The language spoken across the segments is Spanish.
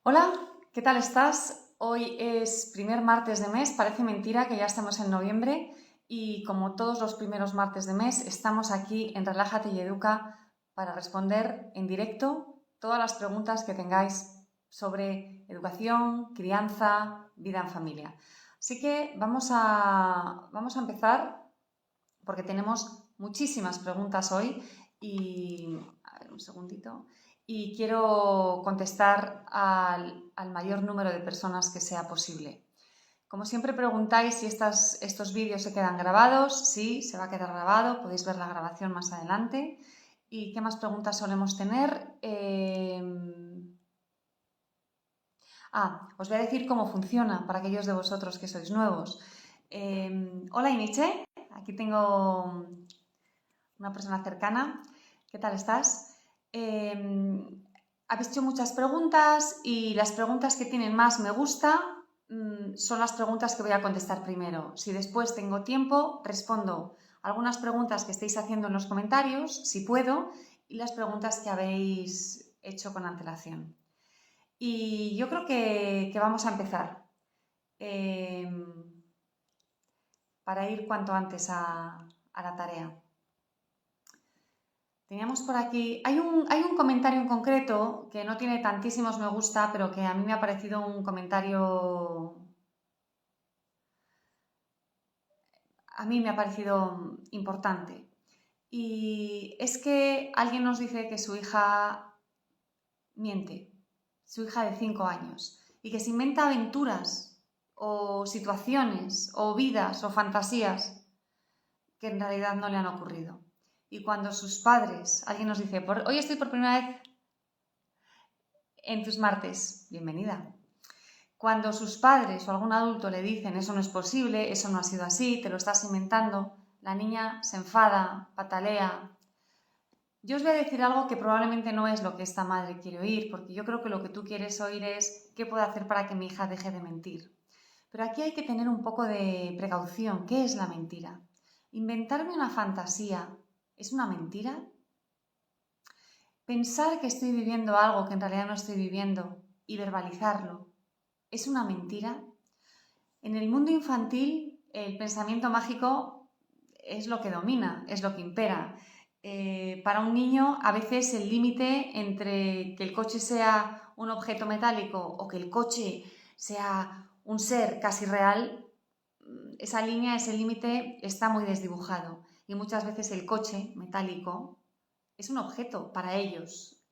Hola, ¿qué tal estás? Hoy es primer martes de mes, parece mentira que ya estamos en noviembre y como todos los primeros martes de mes estamos aquí en Relájate y Educa para responder en directo todas las preguntas que tengáis sobre educación, crianza, vida en familia. Así que vamos a empezar porque tenemos muchísimas preguntas hoy y, a ver, un segundito, y quiero contestar al mayor número de personas que sea posible. Como siempre preguntáis si estos vídeos se quedan grabados. Sí, se va a quedar grabado, podéis ver la grabación más adelante. ¿Y qué más preguntas solemos tener? Os voy a decir cómo funciona para aquellos de vosotros que sois nuevos. Hola Iniche, aquí tengo una persona cercana. ¿Qué tal estás? Habéis hecho muchas preguntas y las preguntas que tienen más me gusta son las preguntas que voy a contestar primero. Si después tengo tiempo, respondo algunas preguntas que estéis haciendo en los comentarios, si puedo, y las preguntas que habéis hecho con antelación. Y yo creo que vamos a empezar eh, para ir cuanto antes a la tarea. Teníamos por aquí, hay un comentario en concreto que no tiene tantísimos me gusta, pero que a mí me ha parecido un comentario, a mí me ha parecido importante. Y es que alguien nos dice que su hija miente, su hija de 5 años, y que se inventa aventuras o situaciones o vidas o fantasías que en realidad no le han ocurrido. Y cuando sus padres, alguien nos dice, hoy estoy por primera vez en tus martes, bienvenida. Cuando sus padres o algún adulto le dicen eso no es posible, eso no ha sido así, te lo estás inventando, la niña se enfada, patalea. Yo os voy a decir algo que probablemente no es lo que esta madre quiere oír, porque yo creo que lo que tú quieres oír es qué puedo hacer para que mi hija deje de mentir. Pero aquí hay que tener un poco de precaución. ¿Qué es la mentira? ¿Inventarme una fantasía es una mentira? ¿Pensar que estoy viviendo algo que en realidad no estoy viviendo y verbalizarlo es una mentira? En el mundo infantil, el pensamiento mágico es lo que domina, es lo que impera. Para un niño, a veces el límite entre que el coche sea un objeto metálico o que el coche sea un ser casi real, esa línea, ese límite está muy desdibujado. Y muchas veces el coche metálico es un objeto para ellos,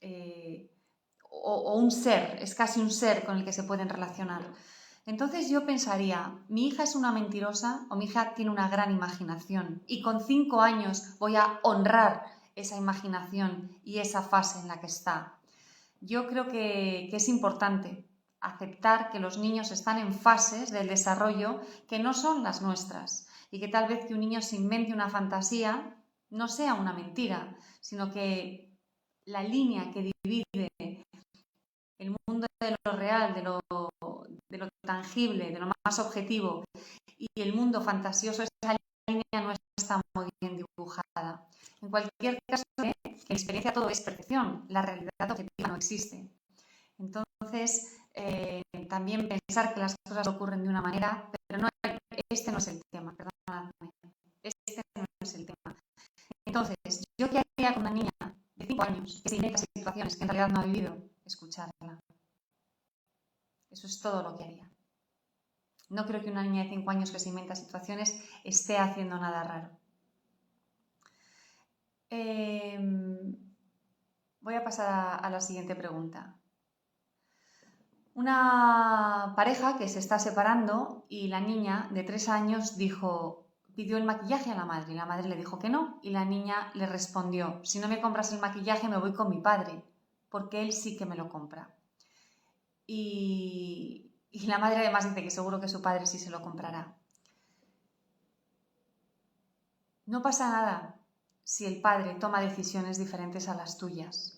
o un ser, es casi un ser con el que se pueden relacionar. Entonces yo pensaría, mi hija es una mentirosa o mi hija tiene una gran imaginación y con 5 años voy a honrar esa imaginación y esa fase en la que está. Yo creo que es importante aceptar que los niños están en fases del desarrollo que no son las nuestras y que tal vez que un niño se invente una fantasía no sea una mentira, sino que la línea que divide el mundo de lo real, de lo tangible, de lo más objetivo y el mundo fantasioso, esa línea no está muy bien dibujada. En cualquier caso, que en mi experiencia todo es percepción, la realidad objetiva no existe. Entonces, también pensar que las cosas ocurren de una manera, pero no, este no es el tema, perdóname, este no es el tema. Entonces, ¿yo qué haría con una niña de 5 años que se inventa situaciones que en realidad no ha vivido? Escucharla. Eso es todo lo que haría. No creo que una niña de 5 años que se inventa situaciones esté haciendo nada raro. Voy a pasar a la siguiente pregunta. Una pareja que se está separando y la niña de 3 años pidió el maquillaje a la madre y la madre le dijo que no y la niña le respondió, si no me compras el maquillaje me voy con mi padre, porque él sí que me lo compra. Y la madre además dice que seguro que su padre sí se lo comprará. No pasa nada si el padre toma decisiones diferentes a las tuyas.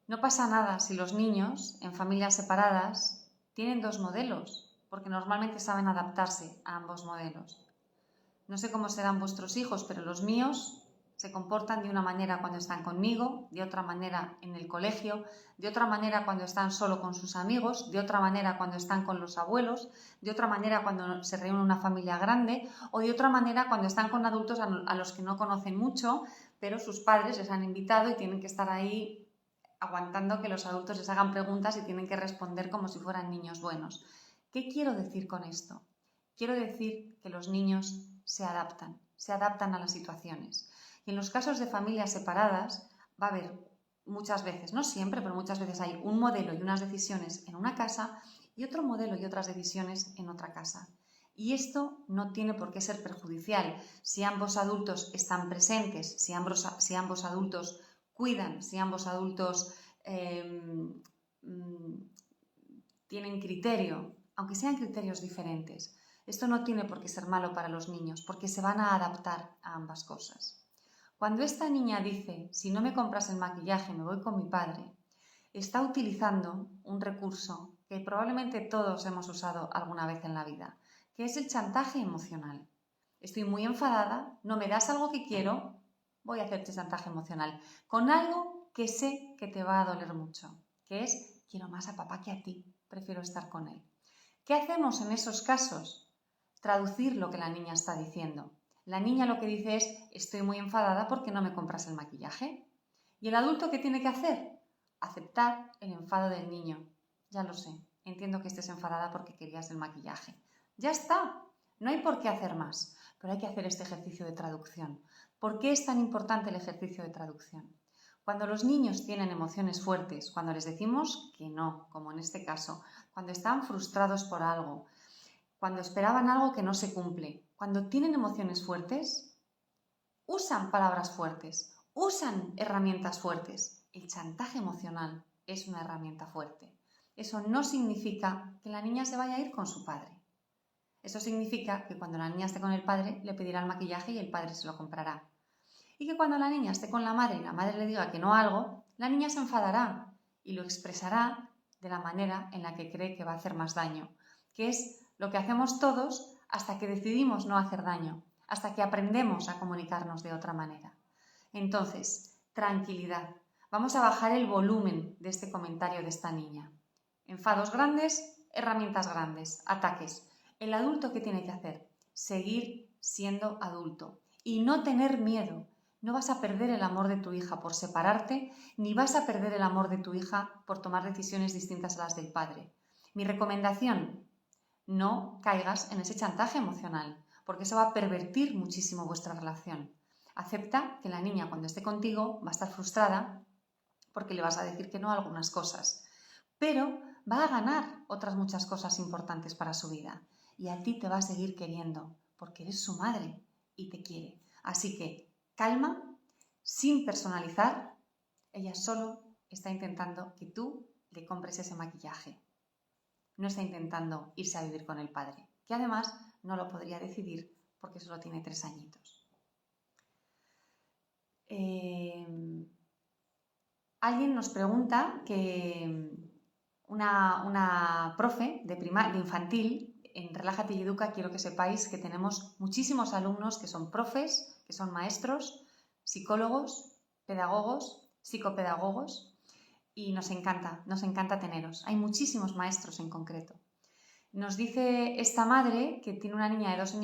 No pasa nada si los niños en familias separadas tienen 2 modelos, porque normalmente saben adaptarse a ambos modelos. No sé cómo serán vuestros hijos, pero los míos Se comportan de una manera cuando están conmigo, de otra manera en el colegio, de otra manera cuando están solo con sus amigos, de otra manera cuando están con los abuelos, de otra manera cuando se reúne una familia grande o de otra manera cuando están con adultos a los que no conocen mucho, pero sus padres les han invitado y tienen que estar ahí aguantando que los adultos les hagan preguntas y tienen que responder como si fueran niños buenos. ¿Qué quiero decir con esto? Quiero decir que los niños se adaptan a las situaciones. Y en los casos de familias separadas va a haber muchas veces, no siempre, pero muchas veces hay un modelo y unas decisiones en una casa y otro modelo y otras decisiones en otra casa. Y esto no tiene por qué ser perjudicial si ambos adultos están presentes, si ambos adultos cuidan, si ambos adultos tienen criterio, aunque sean criterios diferentes. Esto no tiene por qué ser malo para los niños, porque se van a adaptar a ambas cosas. Cuando esta niña dice, si no me compras el maquillaje me voy con mi padre, está utilizando un recurso que probablemente todos hemos usado alguna vez en la vida, que es el chantaje emocional. Estoy muy enfadada, no me das algo que quiero, voy a hacerte chantaje emocional con algo que sé que te va a doler mucho, que es, quiero más a papá que a ti, prefiero estar con él. ¿Qué hacemos en esos casos? Traducir lo que la niña está diciendo. La niña lo que dice es, estoy muy enfadada porque no me compras el maquillaje. ¿Y el adulto qué tiene que hacer? Aceptar el enfado del niño. Ya lo sé, entiendo que estés enfadada porque querías el maquillaje. Ya está, no hay por qué hacer más, pero hay que hacer este ejercicio de traducción. ¿Por qué es tan importante el ejercicio de traducción? Cuando los niños tienen emociones fuertes, cuando les decimos que no, como en este caso, cuando están frustrados por algo, cuando esperaban algo que no se cumple, cuando tienen emociones fuertes, usan palabras fuertes, usan herramientas fuertes. El chantaje emocional es una herramienta fuerte. Eso no significa que la niña se vaya a ir con su padre. Eso significa que cuando la niña esté con el padre le pedirá el maquillaje y el padre se lo comprará. Y que cuando la niña esté con la madre y la madre le diga que no a algo, la niña se enfadará y lo expresará de la manera en la que cree que va a hacer más daño, que es lo que hacemos todos hasta que decidimos no hacer daño, hasta que aprendemos a comunicarnos de otra manera. Entonces, tranquilidad. Vamos a bajar el volumen de este comentario de esta niña. Enfados grandes, herramientas grandes, ataques. El adulto, ¿qué tiene que hacer? Seguir siendo adulto y no tener miedo. No vas a perder el amor de tu hija por separarte, ni vas a perder el amor de tu hija por tomar decisiones distintas a las del padre. Mi recomendación, no caigas en ese chantaje emocional, porque eso va a pervertir muchísimo vuestra relación. Acepta que la niña cuando esté contigo va a estar frustrada porque le vas a decir que no a algunas cosas, pero va a ganar otras muchas cosas importantes para su vida y a ti te va a seguir queriendo porque eres su madre y te quiere. Así que calma, sin personalizar, ella solo está intentando que tú le compres ese maquillaje. No está intentando irse a vivir con el padre, que además no lo podría decidir porque solo tiene 3 añitos. Alguien nos pregunta que una profe de infantil, en Relájate y Educa, quiero que sepáis que tenemos muchísimos alumnos que son profes, que son maestros, psicólogos, pedagogos, psicopedagogos, y nos encanta teneros. Hay muchísimos maestros en concreto. Nos dice esta madre que tiene una niña de 2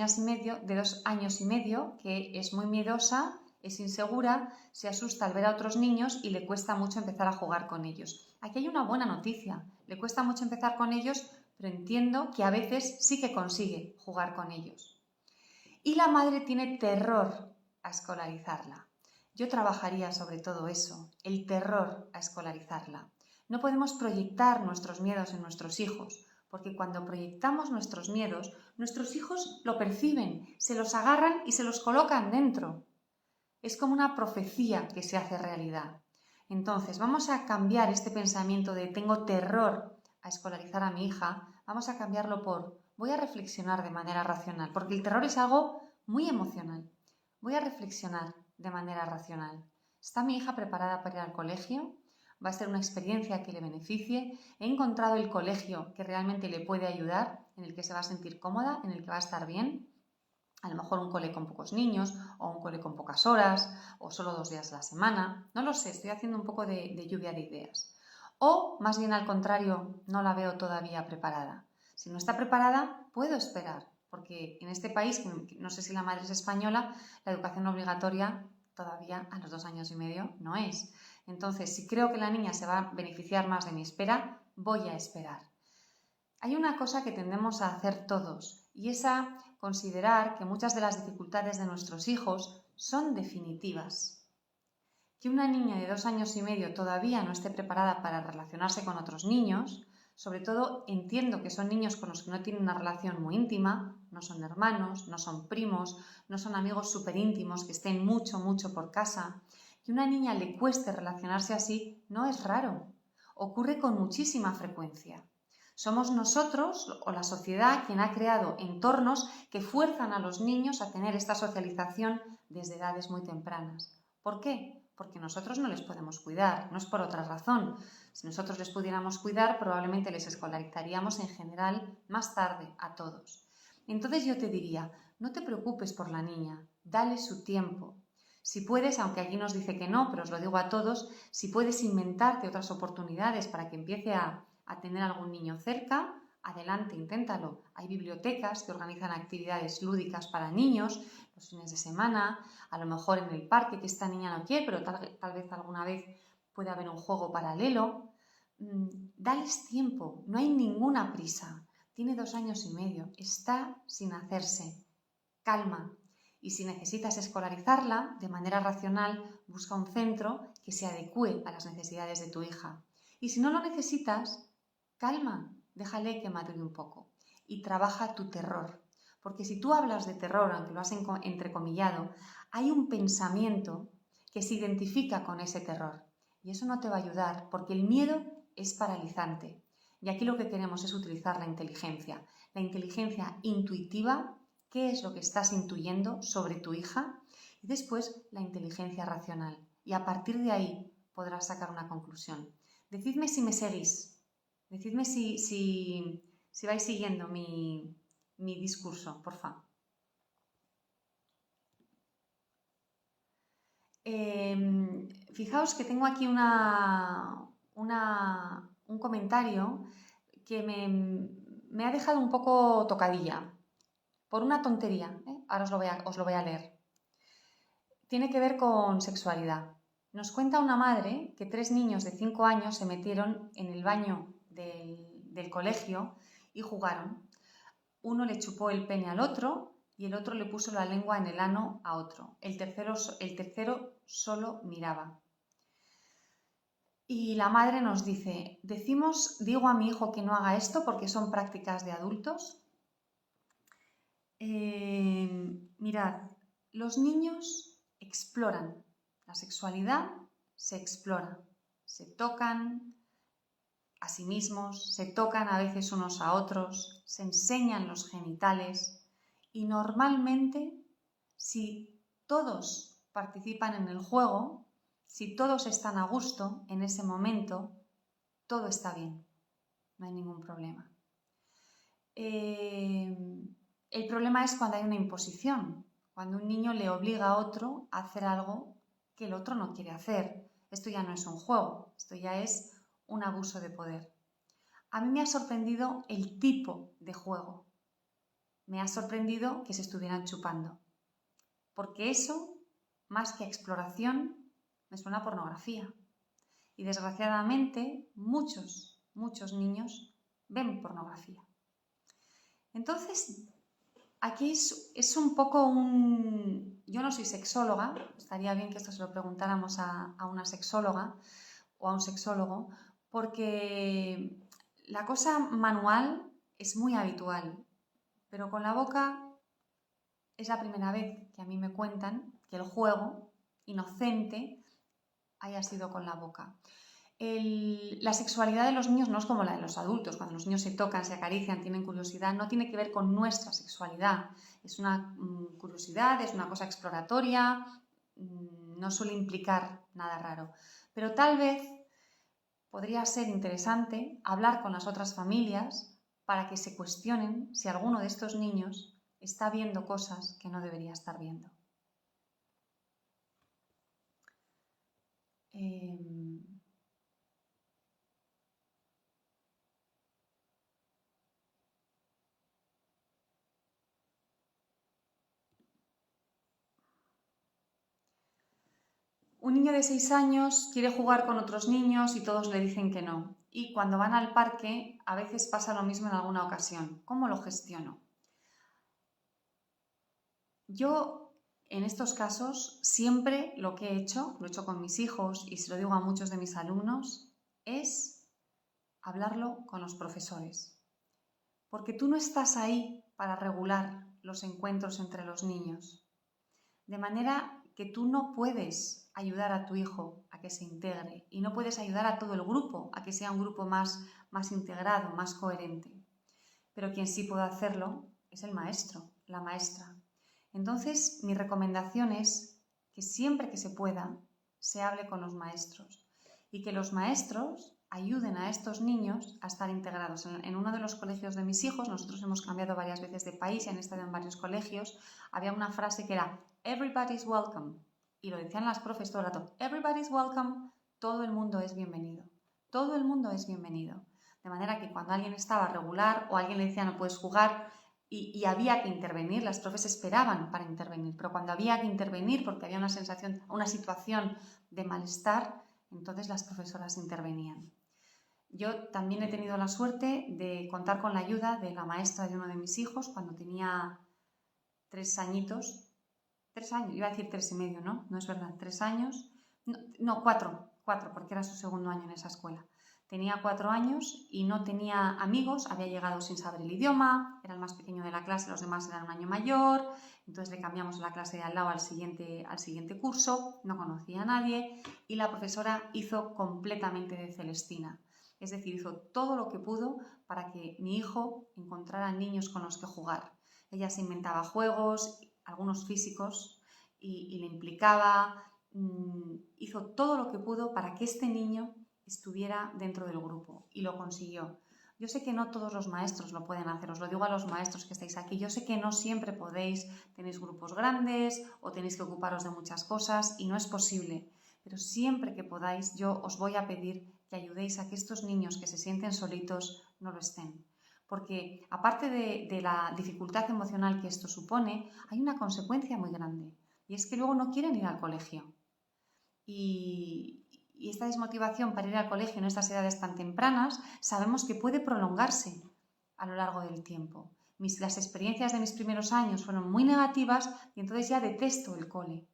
años y medio, que es muy miedosa, es insegura, se asusta al ver a otros niños y le cuesta mucho empezar a jugar con ellos. Aquí hay una buena noticia, le cuesta mucho empezar con ellos, pero entiendo que a veces sí que consigue jugar con ellos. Y la madre tiene terror a escolarizarla. Yo trabajaría sobre todo eso, el terror a escolarizarla. No podemos proyectar nuestros miedos en nuestros hijos, porque cuando proyectamos nuestros miedos, nuestros hijos lo perciben, se los agarran y se los colocan dentro. Es como una profecía que se hace realidad. Entonces, vamos a cambiar este pensamiento de tengo terror a escolarizar a mi hija, vamos a cambiarlo por voy a reflexionar de manera racional, porque el terror es algo muy emocional. Voy a reflexionar de manera racional. ¿Está mi hija preparada para ir al colegio? ¿Va a ser una experiencia que le beneficie? ¿He encontrado el colegio que realmente le puede ayudar, en el que se va a sentir cómoda, en el que va a estar bien? A lo mejor un cole con pocos niños o un cole con pocas horas o solo 2 días a la semana. No lo sé, estoy haciendo un poco de lluvia de ideas. O, más bien al contrario, no la veo todavía preparada. Si no está preparada, puedo esperar, porque en este país, que no sé si la madre es española, la educación obligatoria todavía a los 2 años y medio no es. Entonces, si creo que la niña se va a beneficiar más de mi espera, voy a esperar. Hay una cosa que tendemos a hacer todos y es a considerar que muchas de las dificultades de nuestros hijos son definitivas. Que una niña de 2 años y medio todavía no esté preparada para relacionarse con otros niños, sobre todo entiendo que son niños con los que no tienen una relación muy íntima, no son hermanos, no son primos, no son amigos súper íntimos que estén mucho por casa. Que una niña le cueste relacionarse así no es raro, ocurre con muchísima frecuencia. Somos nosotros o la sociedad quien ha creado entornos que fuerzan a los niños a tener esta socialización desde edades muy tempranas. ¿Por qué? Porque nosotros no les podemos cuidar, no es por otra razón. Si nosotros les pudiéramos cuidar, probablemente les escolarizaríamos en general más tarde a todos. Entonces yo te diría, no te preocupes por la niña, dale su tiempo. Si puedes, aunque aquí nos dice que no, pero os lo digo a todos, si puedes inventarte otras oportunidades para que empiece a tener algún niño cerca, adelante, inténtalo. Hay bibliotecas que organizan actividades lúdicas para niños los fines de semana, a lo mejor en el parque que esta niña no quiere, pero tal vez alguna vez puede haber un juego paralelo. Dales tiempo, no hay ninguna prisa. Tiene 2 años y medio, está sin hacerse. Calma. Y si necesitas escolarizarla de manera racional, busca un centro que se adecue a las necesidades de tu hija. Y si no lo necesitas, calma, déjale que madure un poco y trabaja tu terror. Porque si tú hablas de terror, aunque lo has entrecomillado, hay un pensamiento que se identifica con ese terror. Y eso no te va a ayudar, porque el miedo es paralizante. Y aquí lo que queremos es utilizar la inteligencia intuitiva, qué es lo que estás intuyendo sobre tu hija, y después la inteligencia racional. Y a partir de ahí podrás sacar una conclusión. Decidme si me seguís, decidme si vais siguiendo mi discurso, por favor. Fijaos que tengo aquí un comentario que me ha dejado un poco tocadilla por una tontería. Ahora os lo voy a leer. Tiene que ver con sexualidad. Nos cuenta una madre que 3 niños de 5 años se metieron en el baño del colegio y jugaron. Uno le chupó el pene al otro y el otro le puso la lengua en el ano a otro. El tercero solo miraba. Y la madre nos dice, digo a mi hijo que no haga esto porque son prácticas de adultos. Mirad, los niños exploran. La sexualidad se explora. Se tocan a sí mismos, se tocan a veces unos a otros, se enseñan los genitales y normalmente si todos participan en el juego, si todos están a gusto en ese momento, todo está bien, no hay ningún problema. El problema es cuando hay una imposición, cuando un niño le obliga a otro a hacer algo que el otro no quiere hacer. Esto ya no es un juego, esto ya es un abuso de poder. A mí me ha sorprendido el tipo de juego. Me ha sorprendido que se estuvieran chupando. Porque eso, más que exploración, me suena a pornografía. Y desgraciadamente, muchos niños ven pornografía. Entonces, aquí es un poco un... Yo no soy sexóloga, estaría bien que esto se lo preguntáramos a una sexóloga o a un sexólogo, porque la cosa manual es muy habitual, pero con la boca es la primera vez que a mí me cuentan que el juego inocente haya sido con la boca. La sexualidad de los niños no es como la de los adultos. Cuando los niños se tocan, se acarician, tienen curiosidad, no tiene que ver con nuestra sexualidad. Es una curiosidad, es una cosa exploratoria, no suele implicar nada raro. Pero tal vez podría ser interesante hablar con las otras familias para que se cuestionen si alguno de estos niños está viendo cosas que no debería estar viendo. Un niño de 6 años quiere jugar con otros niños y todos le dicen que no. Y cuando van al parque, a veces pasa lo mismo en alguna ocasión. ¿Cómo lo gestiono? Yo, en estos casos, siempre lo que he hecho, lo he hecho con mis hijos y se lo digo a muchos de mis alumnos, es hablarlo con los profesores. Porque tú no estás ahí para regular los encuentros entre los niños. De manera que tú no puedes ayudar a tu hijo a que se integre y no puedes ayudar a todo el grupo a que sea un grupo más integrado, más coherente. Pero quien sí puede hacerlo es el maestro, la maestra. Entonces, mi recomendación es que siempre que se pueda, se hable con los maestros y que los maestros ayuden a estos niños a estar integrados. En uno de los colegios de mis hijos, nosotros hemos cambiado varias veces de país y han estado en varios colegios, había una frase que era "Everybody's welcome", y lo decían las profes todo el rato, "Everybody's welcome", todo el mundo es bienvenido, todo el mundo es bienvenido. De manera que cuando alguien estaba regular o alguien le decía no puedes jugar y había que intervenir, las profes esperaban para intervenir, pero cuando había que intervenir porque había una situación de malestar, entonces las profesoras intervenían. Yo también he tenido la suerte de contar con la ayuda de la maestra de uno de mis hijos cuando tenía 3 añitos. 3 años, iba a decir 3 y medio, ¿no? No es verdad, 3 años. No, 4, porque era su segundo año en esa escuela. Tenía 4 años y no tenía amigos, había llegado sin saber el idioma, era el más pequeño de la clase, los demás eran un año mayor, entonces le cambiamos la clase de al lado al siguiente curso, no conocía a nadie y la profesora hizo completamente de Celestina. Es decir, hizo todo lo que pudo para que mi hijo encontrara niños con los que jugar. Ella se inventaba juegos, algunos físicos, y le implicaba, hizo todo lo que pudo para que este niño estuviera dentro del grupo y lo consiguió. Yo sé que no todos los maestros lo pueden hacer, os lo digo a los maestros que estáis aquí, yo sé que no siempre podéis, tenéis grupos grandes o tenéis que ocuparos de muchas cosas y no es posible, pero siempre que podáis yo os voy a pedir que ayudéis a que estos niños que se sienten solitos no lo estén. Porque aparte de la dificultad emocional que esto supone, hay una consecuencia muy grande y es que luego no quieren ir al colegio. Y esta desmotivación para ir al colegio en estas edades tan tempranas sabemos que puede prolongarse a lo largo del tiempo. Las experiencias de mis primeros años fueron muy negativas y entonces ya detesto el cole.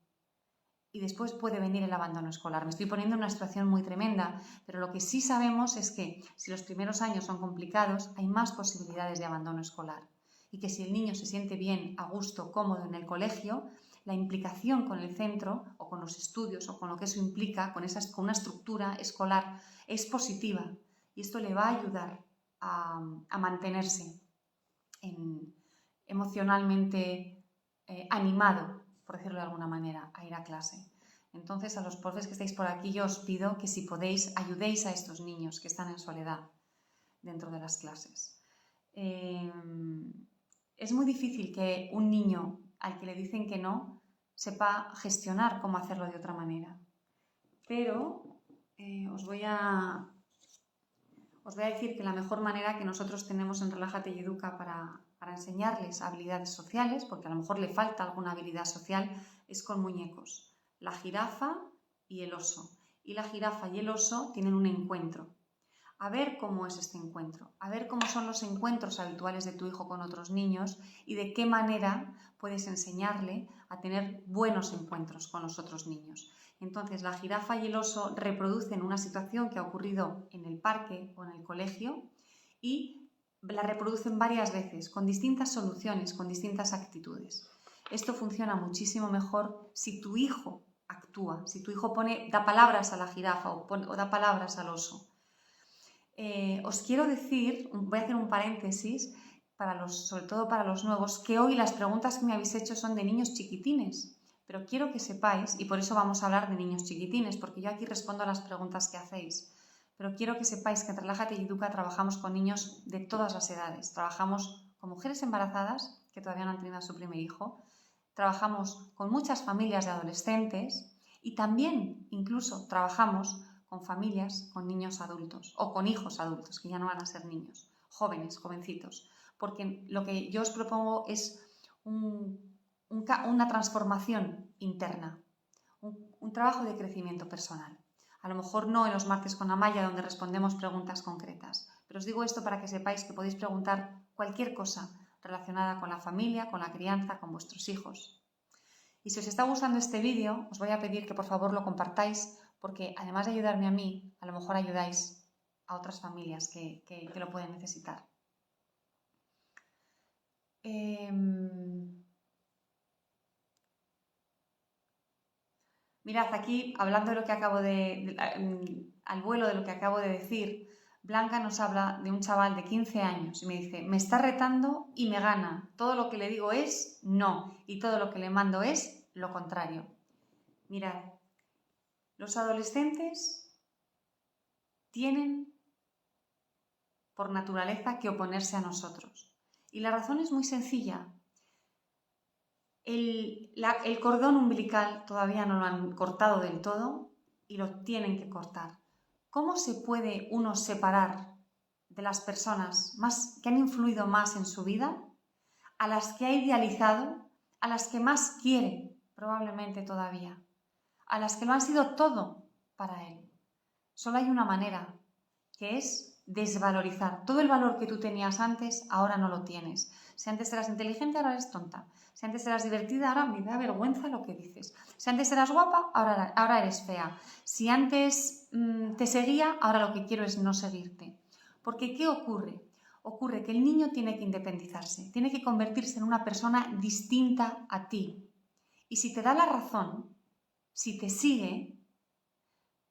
Y después puede venir el abandono escolar. Me estoy poniendo en una situación muy tremenda, pero lo que sí sabemos es que si los primeros años son complicados, hay más posibilidades de abandono escolar. Y que si el niño se siente bien, a gusto, cómodo en el colegio, la implicación con el centro o con los estudios o con lo que eso implica, con una estructura escolar, es positiva. Y esto le va a ayudar a mantenerse emocionalmente animado, por decirlo de alguna manera, a ir a clase. Entonces, a los profes que estáis por aquí, yo os pido que si podéis, ayudéis a estos niños que están en soledad dentro de las clases. Es muy difícil que un niño al que le dicen que no sepa gestionar cómo hacerlo de otra manera. Pero os voy a decir que la mejor manera que nosotros tenemos en Relájate y Educa para enseñarles habilidades sociales, porque a lo mejor le falta alguna habilidad social, es con muñecos. La jirafa y el oso. Y la jirafa y el oso tienen un encuentro. A ver cómo es este encuentro, a ver cómo son los encuentros habituales de tu hijo con otros niños y de qué manera puedes enseñarle a tener buenos encuentros con los otros niños. Entonces, la jirafa y el oso reproducen una situación que ha ocurrido en el parque o en el colegio y la reproducen varias veces, con distintas soluciones, con distintas actitudes. Esto funciona muchísimo mejor si tu hijo actúa, si tu hijo da palabras a la jirafa o da palabras al oso. Os quiero decir, voy a hacer un paréntesis, sobre todo para los nuevos, que hoy las preguntas que me habéis hecho son de niños chiquitines, pero quiero que sepáis, y por eso vamos a hablar de niños chiquitines, porque yo aquí respondo a las preguntas que hacéis, pero quiero que sepáis que en Relájate y Educa trabajamos con niños de todas las edades, trabajamos con mujeres embarazadas que todavía no han tenido a su primer hijo. Trabajamos con muchas familias de adolescentes y también incluso trabajamos con familias con niños adultos o con hijos adultos, que ya no van a ser niños, jóvenes, jovencitos. Porque lo que yo os propongo es una transformación interna, un trabajo de crecimiento personal. A lo mejor no en los martes con Amaya, donde respondemos preguntas concretas, pero os digo esto para que sepáis que podéis preguntar cualquier cosa relacionada con la familia, con la crianza, con vuestros hijos. Y si os está gustando este vídeo, os voy a pedir que por favor lo compartáis, porque además de ayudarme a mí, a lo mejor ayudáis a otras familias que lo pueden necesitar. Mirad, aquí, hablando de lo que al vuelo de lo que acabo de decir, Blanca nos habla de un chaval de 15 años y me dice, me está retando y me gana. Todo lo que le digo es no y todo lo que le mando es lo contrario. Mirad, los adolescentes tienen por naturaleza que oponerse a nosotros. Y la razón es muy sencilla. El cordón umbilical todavía no lo han cortado del todo y lo tienen que cortar. ¿Cómo se puede uno separar de las personas que han influido más en su vida, a las que ha idealizado, a las que más quiere probablemente todavía, a las que lo han sido todo para él? Solo hay una manera, que es desvalorizar. Todo el valor que tú tenías antes, ahora no lo tienes. Si antes eras inteligente, ahora eres tonta. Si antes eras divertida, ahora me da vergüenza lo que dices. Si antes eras guapa, ahora eres fea. Si antes te seguía, ahora lo que quiero es no seguirte. Porque ¿qué ocurre? Ocurre que el niño tiene que independizarse, tiene que convertirse en una persona distinta a ti. Y si te da la razón, si te sigue,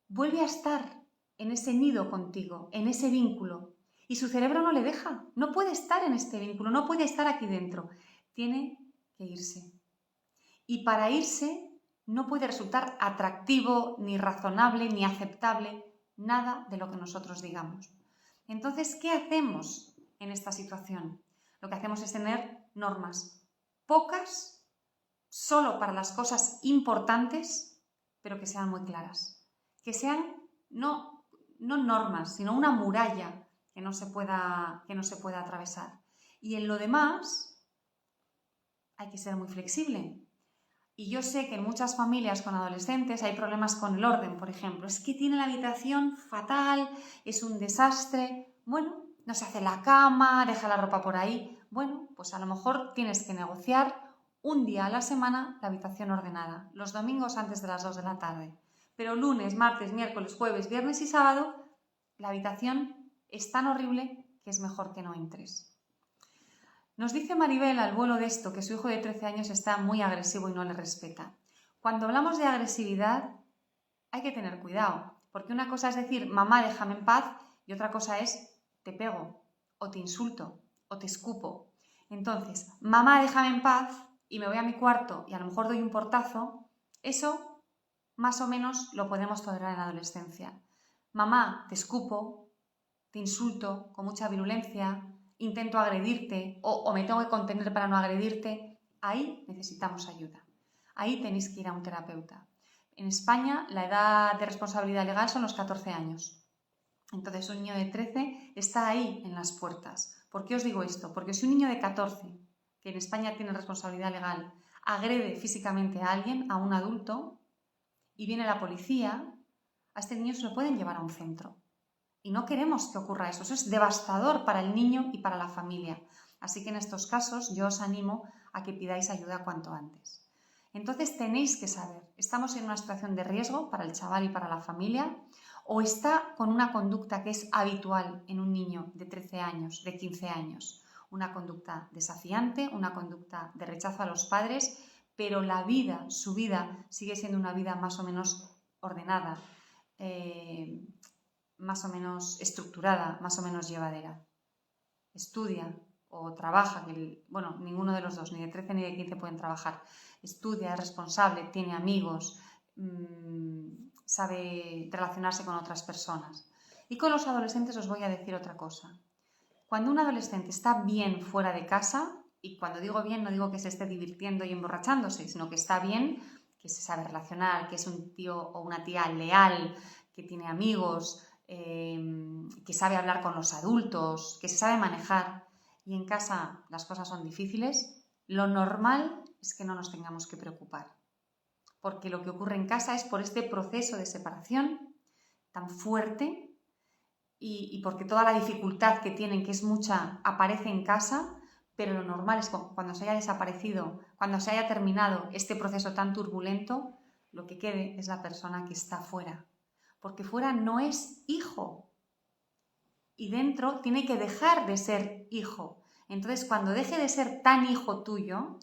vuelve a estar en ese nido contigo, en ese vínculo. Y su cerebro no le deja, no puede estar en este vínculo, no puede estar aquí dentro. Tiene que irse. Y para irse no puede resultar atractivo, ni razonable, ni aceptable nada de lo que nosotros digamos. Entonces, ¿qué hacemos en esta situación? Lo que hacemos es tener normas pocas, solo para las cosas importantes, pero que sean muy claras. Que sean no normas, sino una muralla que no se pueda atravesar. Y en lo demás hay que ser muy flexible. Y yo sé que en muchas familias con adolescentes hay problemas con el orden, por ejemplo. Es que tiene la habitación fatal, es un desastre. Bueno, no se hace la cama, deja la ropa por ahí. Bueno, pues a lo mejor tienes que negociar un día a la semana la habitación ordenada, los domingos antes de las 2 de la tarde. Pero lunes, martes, miércoles, jueves, viernes y sábado, la habitación es tan horrible que es mejor que no entres. Nos dice Maribel al vuelo de esto que su hijo de 13 años está muy agresivo y no le respeta. Cuando hablamos de agresividad hay que tener cuidado, porque una cosa es decir, mamá, déjame en paz, y otra cosa es, te pego, o te insulto, o te escupo. Entonces, mamá, déjame en paz, y me voy a mi cuarto y a lo mejor doy un portazo, eso más o menos lo podemos tolerar en la adolescencia. Mamá, te escupo, te insulto con mucha virulencia, intento agredirte o me tengo que contener para no agredirte, ahí necesitamos ayuda. Ahí tenéis que ir a un terapeuta. En España la edad de responsabilidad legal son los 14 años. Entonces un niño de 13 está ahí en las puertas. ¿Por qué os digo esto? Porque si un niño de 14, que en España tiene responsabilidad legal, agrede físicamente a alguien, a un adulto, y viene la policía, a este niño se lo pueden llevar a un centro. Y no queremos que ocurra eso. Eso es devastador para el niño y para la familia. Así que en estos casos yo os animo a que pidáis ayuda cuanto antes. Entonces tenéis que saber, ¿estamos en una situación de riesgo para el chaval y para la familia? ¿O está con una conducta que es habitual en un niño de 13 años, de 15 años? Una conducta desafiante, una conducta de rechazo a los padres, pero la vida, su vida, sigue siendo una vida más o menos ordenada, más o menos estructurada, más o menos llevadera. Estudia o trabaja, ninguno de los dos, ni de 13 ni de 15 pueden trabajar. Estudia, es responsable, tiene amigos, sabe relacionarse con otras personas. Y con los adolescentes os voy a decir otra cosa. Cuando un adolescente está bien fuera de casa, Y cuando digo bien, no digo que se esté divirtiendo y emborrachándose, sino que está bien, que se sabe relacionar, que es un tío o una tía leal, que tiene amigos, que sabe hablar con los adultos, que se sabe manejar. Y en casa las cosas son difíciles, lo normal es que no nos tengamos que preocupar. Porque lo que ocurre en casa es por este proceso de separación tan fuerte y porque toda la dificultad que tienen, que es mucha, aparece en casa, pero lo normal es que cuando se haya desaparecido, cuando se haya terminado este proceso tan turbulento, lo que quede es la persona que está fuera. Porque fuera no es hijo y dentro tiene que dejar de ser hijo. Entonces, cuando deje de ser tan hijo tuyo,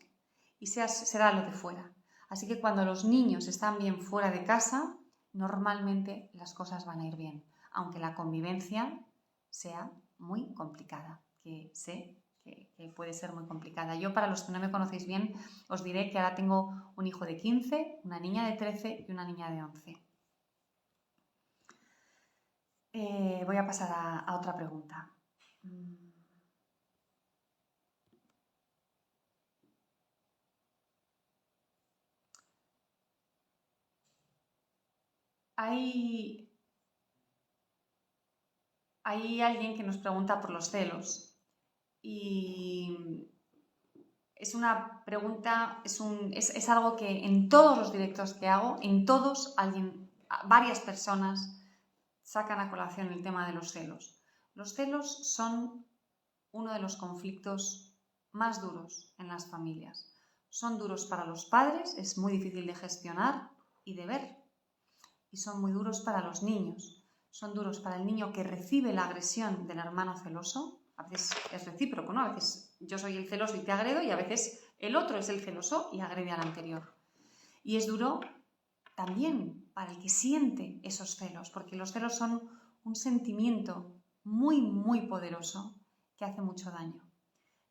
y será lo de fuera. Así que cuando los niños están bien fuera de casa, normalmente las cosas van a ir bien, aunque la convivencia sea muy complicada, que sé que puede ser muy complicada. Yo, para los que no me conocéis bien, os diré que ahora tengo un hijo de 15, una niña de 13 y una niña de 11. Voy a pasar a otra pregunta. Hay alguien que nos pregunta por los celos y es una pregunta, es algo que en todos los directos que hago, en todos, varias personas sacan a colación el tema de los celos. Los celos son uno de los conflictos más duros en las familias. Son duros para los padres, es muy difícil de gestionar y de ver. Y son muy duros para los niños. Son duros para el niño que recibe la agresión del hermano celoso. A veces es recíproco, ¿no? A veces yo soy el celoso y te agredo y a veces el otro es el celoso y agrede al anterior. Y es duro también para el que siente esos celos, porque los celos son un sentimiento muy, muy poderoso que hace mucho daño.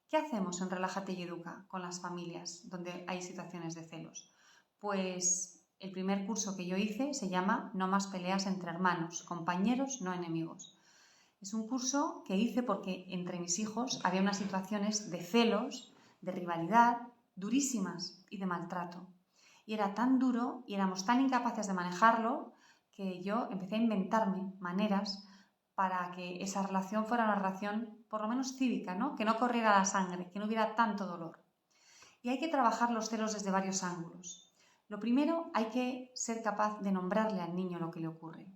¿Qué hacemos en Relájate y Educa con las familias donde hay situaciones de celos? Pues el primer curso que yo hice se llama No más peleas entre hermanos, compañeros, no enemigos. Es un curso que hice porque entre mis hijos había unas situaciones de celos, de rivalidad, durísimas y de maltrato. Y era tan duro y éramos tan incapaces de manejarlo que yo empecé a inventarme maneras para que esa relación fuera una relación por lo menos cívica, ¿no? Que no corriera la sangre, que no hubiera tanto dolor. Y hay que trabajar los celos desde varios ángulos. Lo primero, hay que ser capaz de nombrarle al niño lo que le ocurre.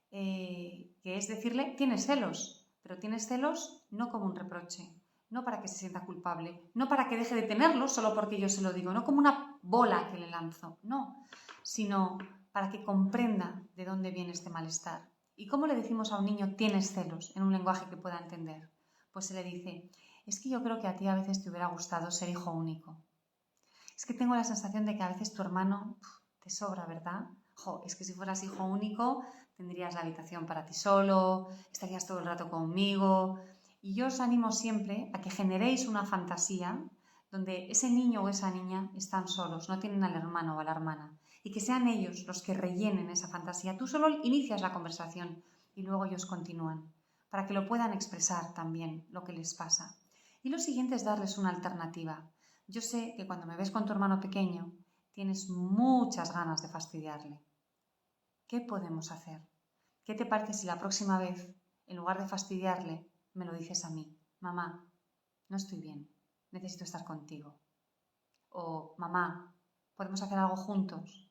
Que es decirle, tienes celos, pero tienes celos no como un reproche, no para que se sienta culpable, no para que deje de tenerlos solo porque yo se lo digo, no como una bola que le lanzo, no, sino para que comprenda de dónde viene este malestar. ¿Y cómo le decimos a un niño tienes celos en un lenguaje que pueda entender? Pues se le dice, es que yo creo que a ti a veces te hubiera gustado ser hijo único. Es que tengo la sensación de que a veces tu hermano te sobra, ¿verdad? Es que si fueras hijo único tendrías la habitación para ti solo, estarías todo el rato conmigo. Y yo os animo siempre a que generéis una fantasía donde ese niño o esa niña están solos, no tienen al hermano o a la hermana, y que sean ellos los que rellenen esa fantasía. Tú solo inicias la conversación y luego ellos continúan, para que lo puedan expresar también lo que les pasa. Y lo siguiente es darles una alternativa. Yo sé que cuando me ves con tu hermano pequeño, tienes muchas ganas de fastidiarle. ¿Qué podemos hacer? ¿Qué te parece si la próxima vez, en lugar de fastidiarle, me lo dices a mí? Mamá, no estoy bien, necesito estar contigo. O mamá, ¿podemos hacer algo juntos?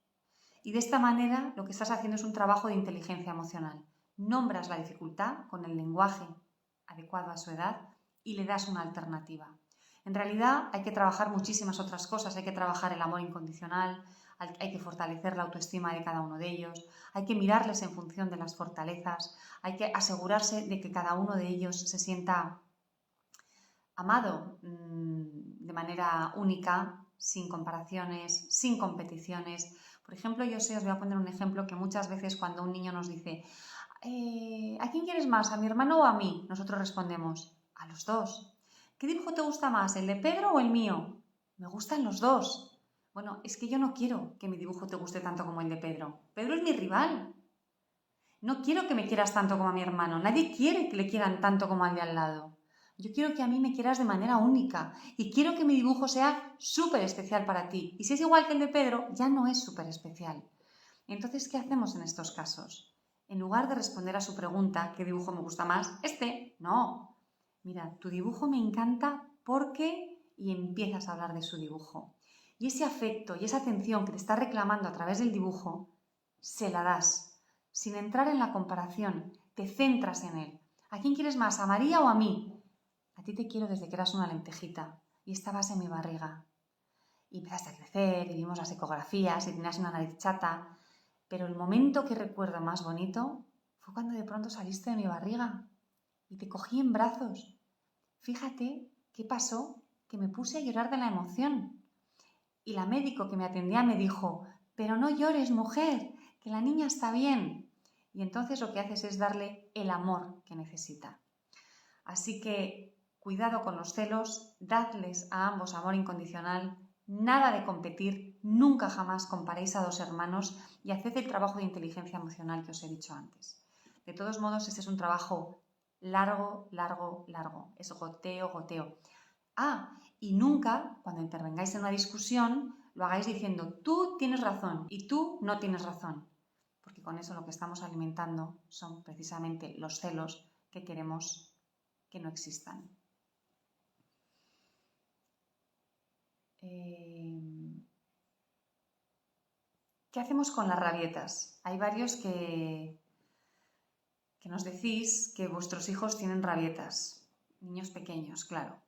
Y de esta manera lo que estás haciendo es un trabajo de inteligencia emocional. Nombras la dificultad con el lenguaje adecuado a su edad y le das una alternativa. En realidad hay que trabajar muchísimas otras cosas, hay que trabajar el amor incondicional, hay que fortalecer la autoestima de cada uno de ellos, hay que mirarles en función de las fortalezas, hay que asegurarse de que cada uno de ellos se sienta amado de manera única, sin comparaciones, sin competiciones. Por ejemplo, os voy a poner un ejemplo que muchas veces cuando un niño nos dice ¿a quién quieres más, a mi hermano o a mí? Nosotros respondemos, a los dos. ¿Qué dibujo te gusta más, el de Pedro o el mío? Me gustan los dos. Bueno, es que yo no quiero que mi dibujo te guste tanto como el de Pedro. Pedro es mi rival. No quiero que me quieras tanto como a mi hermano. Nadie quiere que le quieran tanto como al de al lado. Yo quiero que a mí me quieras de manera única y quiero que mi dibujo sea súper especial para ti. Y si es igual que el de Pedro, ya no es súper especial. Entonces, ¿qué hacemos en estos casos? En lugar de responder a su pregunta, ¿qué dibujo me gusta más? No. Mira, tu dibujo me encanta porque... y empiezas a hablar de su dibujo. Y ese afecto y esa atención que te está reclamando a través del dibujo, se la das. Sin entrar en la comparación, te centras en él. ¿A quién quieres más, a María o a mí? A ti te quiero desde que eras una lentejita y estabas en mi barriga. Y empezaste a crecer y vimos las ecografías y tenías una nariz chata. Pero el momento que recuerdo más bonito fue cuando de pronto saliste de mi barriga y te cogí en brazos. Fíjate qué pasó, que me puse a llorar de la emoción. Y la médico que me atendía me dijo, pero no llores, mujer, que la niña está bien. Y entonces lo que haces es darle el amor que necesita. Así que cuidado con los celos, dadles a ambos amor incondicional, nada de competir, nunca jamás comparéis a dos hermanos y haced el trabajo de inteligencia emocional que os he dicho antes. De todos modos, este es un trabajo largo, es goteo, goteo. Y nunca, cuando intervengáis en una discusión, lo hagáis diciendo tú tienes razón y tú no tienes razón, porque con eso lo que estamos alimentando son precisamente los celos que queremos que no existan. ¿Qué hacemos con las rabietas? Hay varios que nos decís que vuestros hijos tienen rabietas, niños pequeños, claro.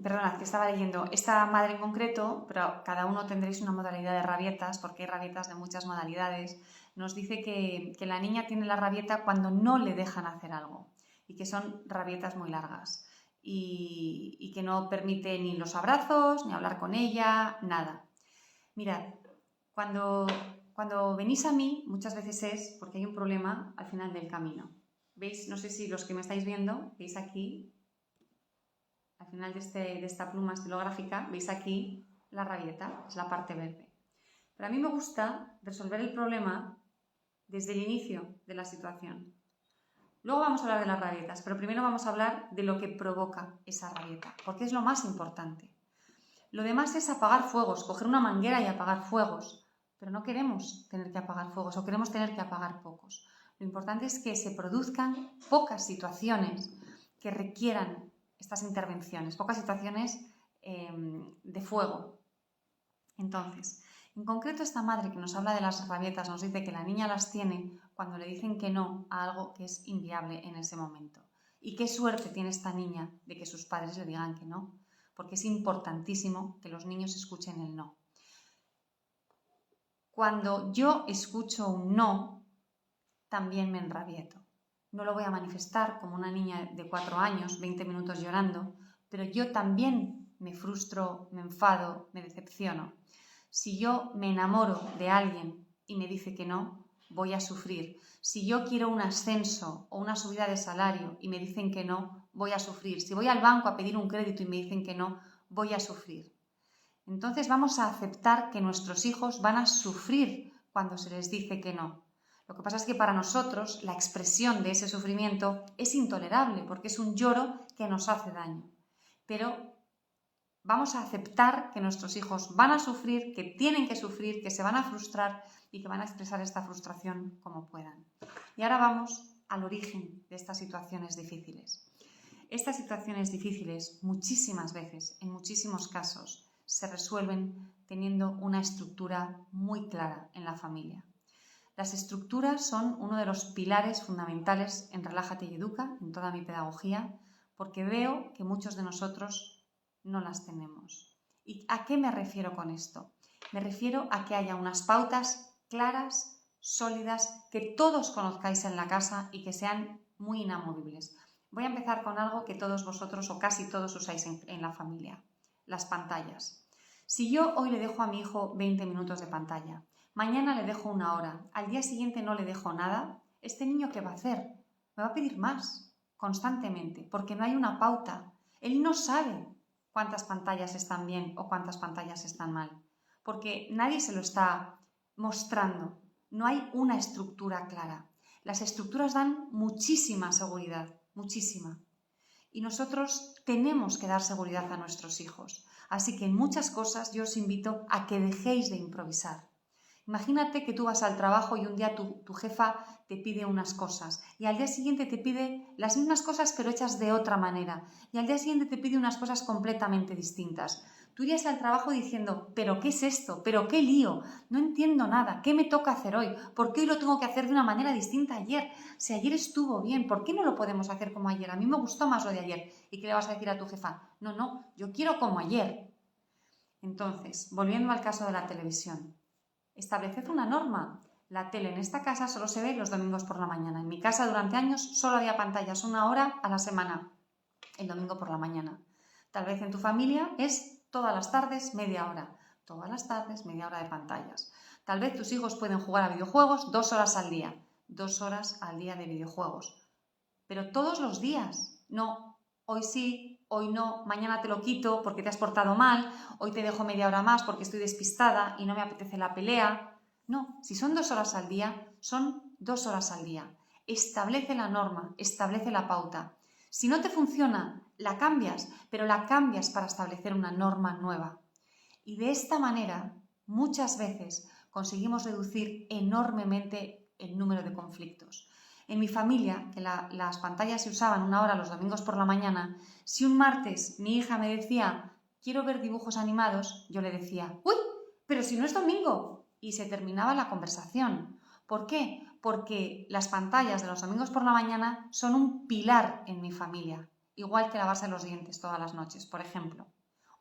Perdonad, que estaba leyendo. Esta madre en concreto, pero cada uno tendréis una modalidad de rabietas, porque hay rabietas de muchas modalidades, nos dice que la niña tiene la rabieta cuando no le dejan hacer algo y que son rabietas muy largas y que no permite ni los abrazos, ni hablar con ella, nada. Mirad, cuando venís a mí, muchas veces es porque hay un problema al final del camino. ¿Veis? No sé si los que me estáis viendo, veis aquí, al final de esta pluma estilográfica, veis aquí la rabieta, es la parte verde. Pero a mí me gusta resolver el problema desde el inicio de la situación. Luego vamos a hablar de las rabietas, pero primero vamos a hablar de lo que provoca esa rabieta, porque es lo más importante. Lo demás es apagar fuegos, coger una manguera y apagar fuegos, pero no queremos tener que apagar fuegos o queremos tener que apagar pocos. Lo importante es que se produzcan pocas situaciones que requieran estas intervenciones, pocas situaciones de fuego. Entonces, en concreto esta madre que nos habla de las rabietas nos dice que la niña las tiene cuando le dicen que no a algo que es inviable en ese momento. Y qué suerte tiene esta niña de que sus padres le digan que no, porque es importantísimo que los niños escuchen el no. Cuando yo escucho un no, también me enrabieto. No lo voy a manifestar como una niña de 4 años, 20 minutos llorando, pero yo también me frustro, me enfado, me decepciono. Si yo me enamoro de alguien y me dice que no, voy a sufrir. Si yo quiero un ascenso o una subida de salario y me dicen que no, voy a sufrir. Si voy al banco a pedir un crédito y me dicen que no, voy a sufrir. Entonces vamos a aceptar que nuestros hijos van a sufrir cuando se les dice que no. Lo que pasa es que para nosotros la expresión de ese sufrimiento es intolerable porque es un lloro que nos hace daño. Pero vamos a aceptar que nuestros hijos van a sufrir, que tienen que sufrir, que se van a frustrar y que van a expresar esta frustración como puedan. Y ahora vamos al origen de estas situaciones difíciles. Estas situaciones difíciles muchísimas veces, en muchísimos casos, se resuelven teniendo una estructura muy clara en la familia. Las estructuras son uno de los pilares fundamentales en Relájate y Educa, en toda mi pedagogía, porque veo que muchos de nosotros no las tenemos. ¿Y a qué me refiero con esto? Me refiero a que haya unas pautas claras, sólidas, que todos conozcáis en la casa y que sean muy inamovibles. Voy a empezar con algo que todos vosotros o casi todos usáis en la familia, las pantallas. Si yo hoy le dejo a mi hijo 20 minutos de pantalla, mañana le dejo 1 hora, al día siguiente no le dejo nada, ¿este niño qué va a hacer? Me va a pedir más, constantemente, porque no hay una pauta. Él no sabe cuántas pantallas están bien o cuántas pantallas están mal, porque nadie se lo está mostrando. no hay una estructura clara. Las estructuras dan muchísima seguridad, muchísima. Y nosotros tenemos que dar seguridad a nuestros hijos. Así que en muchas cosas yo os invito a que dejéis de improvisar. Imagínate que tú vas al trabajo y un día tu jefa te pide unas cosas y al día siguiente te pide las mismas cosas pero hechas de otra manera y al día siguiente te pide unas cosas completamente distintas. Tú irías al trabajo diciendo, ¿pero qué es esto? ¿Pero qué lío? No entiendo nada. ¿Qué me toca hacer hoy? ¿Por qué hoy lo tengo que hacer de una manera distinta a ayer? Si ayer estuvo bien, ¿por qué no lo podemos hacer como ayer? A mí me gustó más lo de ayer. ¿Y qué le vas a decir a tu jefa? No, yo quiero como ayer. Entonces, volviendo al caso de la televisión. Estableced una norma. La tele en esta casa solo se ve los domingos por la mañana. En mi casa durante años solo había pantallas 1 hora a la semana, el domingo por la mañana. Tal vez en tu familia es todas las tardes media hora. Todas las tardes media hora de pantallas. Tal vez tus hijos pueden jugar a videojuegos 2 horas al día. 2 horas al día de videojuegos. Pero todos los días. No, hoy sí, hoy no, mañana te lo quito porque te has portado mal, hoy te dejo media hora más porque estoy despistada y no me apetece la pelea. No, si son 2 horas al día, son 2 horas al día. Establece la norma, establece la pauta. Si no te funciona, la cambias, pero la cambias para establecer una norma nueva. Y de esta manera, muchas veces, conseguimos reducir enormemente el número de conflictos. En mi familia, que las pantallas se usaban 1 hora los domingos por la mañana, si un martes mi hija me decía, quiero ver dibujos animados, yo le decía, ¡uy! Pero si no es domingo. Y se terminaba la conversación. ¿Por qué? Porque las pantallas de los domingos por la mañana son un pilar en mi familia, igual que lavarse los dientes todas las noches, por ejemplo.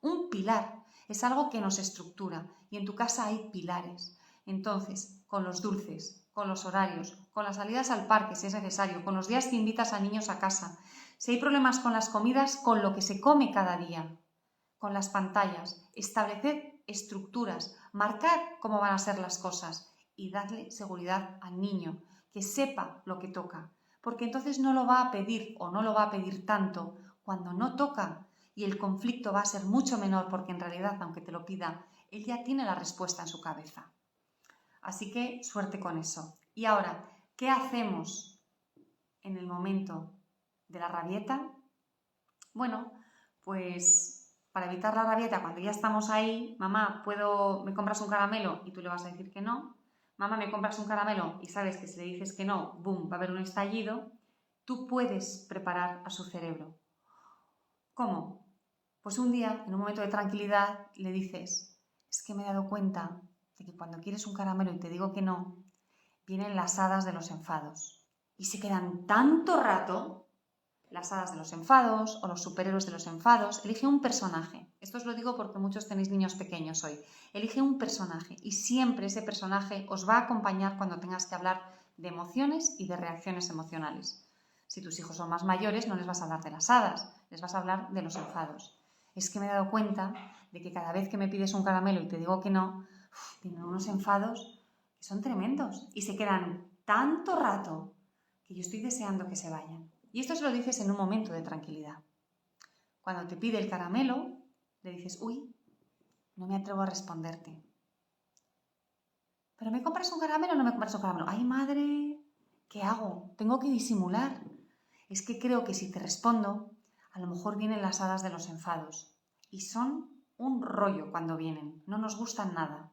Un pilar es algo que nos estructura y en tu casa hay pilares. Entonces, con los dulces, con los horarios, con las salidas al parque si es necesario, con los días que invitas a niños a casa, si hay problemas con las comidas, con lo que se come cada día, con las pantallas, estableced estructuras, marcad cómo van a ser las cosas y dadle seguridad al niño, que sepa lo que toca, porque entonces no lo va a pedir o no lo va a pedir tanto cuando no toca y el conflicto va a ser mucho menor porque en realidad, aunque te lo pida, él ya tiene la respuesta en su cabeza. Así que suerte con eso. Y ahora, ¿qué hacemos en el momento de la rabieta? Bueno, pues para evitar la rabieta, cuando ya estamos ahí, mamá, ¿me compras un caramelo? Y tú le vas a decir que no. Mamá, ¿me compras un caramelo? Y sabes que si le dices que no, ¡boom!, va a haber un estallido. Tú puedes preparar a su cerebro. ¿Cómo? Pues un día, en un momento de tranquilidad, le dices, es que me he dado cuenta de que cuando quieres un caramelo y te digo que no, vienen las hadas de los enfados. Y se quedan tanto rato, las hadas de los enfados o los superhéroes de los enfados. Elige un personaje. Esto os lo digo porque muchos tenéis niños pequeños hoy. Elige un personaje y siempre ese personaje os va a acompañar cuando tengas que hablar de emociones y de reacciones emocionales. Si tus hijos son más mayores, no les vas a hablar de las hadas, les vas a hablar de los enfados. Es que me he dado cuenta de que cada vez que me pides un caramelo y te digo que no, tienen unos enfados que son tremendos y se quedan tanto rato que yo estoy deseando que se vayan. Y esto se lo dices en un momento de tranquilidad. Cuando te pide el caramelo, le dices, uy, no me atrevo a responderte. ¿Pero me compras un caramelo o no me compras un caramelo? ¡Ay, madre! ¿Qué hago? Tengo que disimular. Es que creo que si te respondo, a lo mejor vienen las hadas de los enfados. Y son un rollo cuando vienen. No nos gustan nada.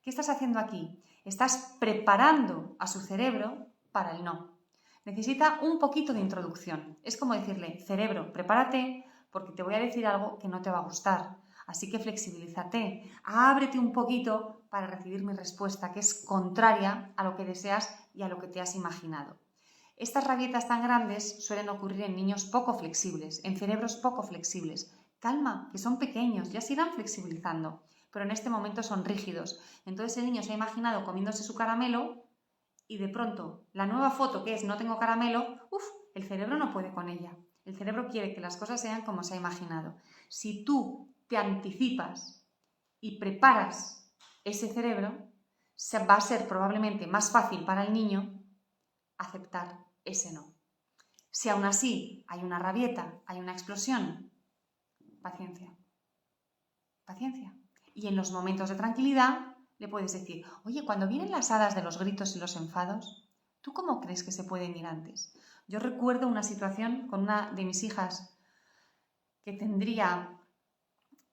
¿Qué estás haciendo aquí? Estás preparando a su cerebro para el no. Necesita un poquito de introducción. Es como decirle, cerebro, prepárate porque te voy a decir algo que no te va a gustar. Así que flexibilízate, ábrete un poquito para recibir mi respuesta, que es contraria a lo que deseas y a lo que te has imaginado. Estas rabietas tan grandes suelen ocurrir en niños poco flexibles, en cerebros poco flexibles. Calma, que son pequeños, ya se irán flexibilizando, pero en este momento son rígidos. Entonces el niño se ha imaginado comiéndose su caramelo y de pronto la nueva foto que es no tengo caramelo, el cerebro no puede con ella. El cerebro quiere que las cosas sean como se ha imaginado. Si tú te anticipas y preparas ese cerebro, va a ser probablemente más fácil para el niño aceptar ese no. Si aún así hay una rabieta, hay una explosión, paciencia. Paciencia. Y en los momentos de tranquilidad le puedes decir, oye, cuando vienen las hadas de los gritos y los enfados, ¿tú cómo crees que se pueden ir antes? Yo recuerdo una situación con una de mis hijas que tendría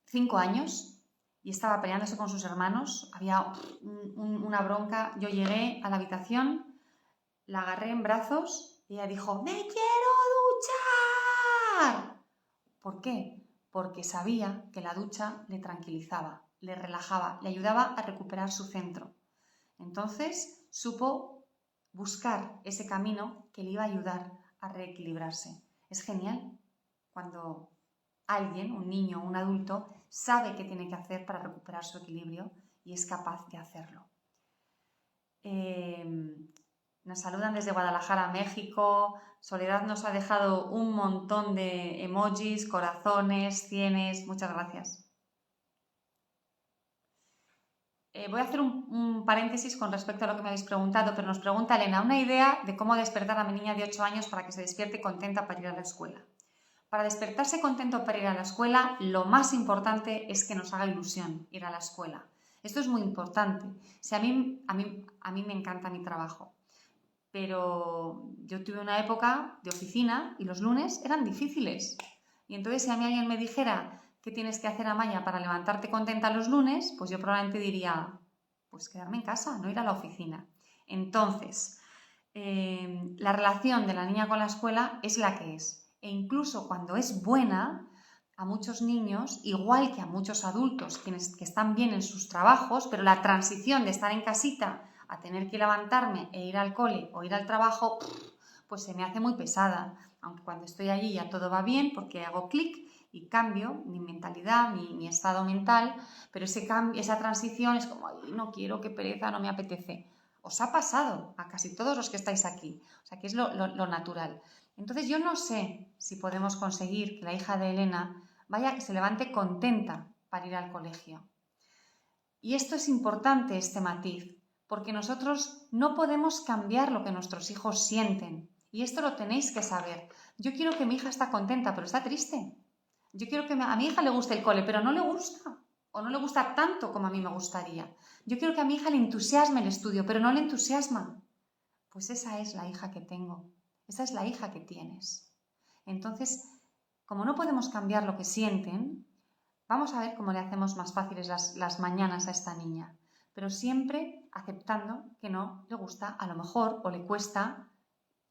5 años y estaba peleándose con sus hermanos, había una bronca, yo llegué a la habitación, la agarré en brazos y ella dijo, ¡me quiero duchar! ¿Por qué? Porque sabía que la ducha le tranquilizaba, le relajaba, le ayudaba a recuperar su centro. Entonces supo buscar ese camino que le iba a ayudar a reequilibrarse. Es genial cuando alguien, un niño o un adulto, sabe qué tiene que hacer para recuperar su equilibrio y es capaz de hacerlo. Nos saludan desde Guadalajara, México. Soledad nos ha dejado un montón de emojis, corazones, cienes. Muchas gracias. Voy a hacer un paréntesis con respecto a lo que me habéis preguntado, pero nos pregunta Elena, una idea de cómo despertar a mi niña de 8 años para que se despierte contenta para ir a la escuela. Para despertarse contento para ir a la escuela, lo más importante es que nos haga ilusión ir a la escuela. Esto es muy importante. Si a mí me encanta mi trabajo, pero yo tuve una época de oficina y los lunes eran difíciles. Y entonces si a mí alguien me dijera qué tienes que hacer, Amaya, para levantarte contenta los lunes, pues yo probablemente diría, pues quedarme en casa, no ir a la oficina. Entonces, la relación de la niña con la escuela es la que es. E incluso cuando es buena, a muchos niños, igual que a muchos adultos que están bien en sus trabajos, pero la transición de estar en casita a tener que levantarme e ir al cole o ir al trabajo, pues se me hace muy pesada. Aunque cuando estoy allí ya todo va bien porque hago clic y cambio mi mentalidad, mi estado mental, pero esa transición es como, ay, no quiero, qué pereza, no me apetece. Os ha pasado a casi todos los que estáis aquí, o sea que es lo natural. Entonces yo no sé si podemos conseguir que la hija de Elena vaya, que se levante contenta para ir al colegio. Y esto es importante, este matiz, porque nosotros no podemos cambiar lo que nuestros hijos sienten. Y esto lo tenéis que saber. Yo quiero que mi hija está contenta, pero está triste. Yo quiero que a mi hija le guste el cole, pero no le gusta. O no le gusta tanto como a mí me gustaría. Yo quiero que a mi hija le entusiasme el estudio, pero no le entusiasma. Pues esa es la hija que tengo. Esa es la hija que tienes. Entonces, como no podemos cambiar lo que sienten, vamos a ver cómo le hacemos más fáciles las mañanas a esta niña, pero siempre aceptando que no le gusta, a lo mejor, o le cuesta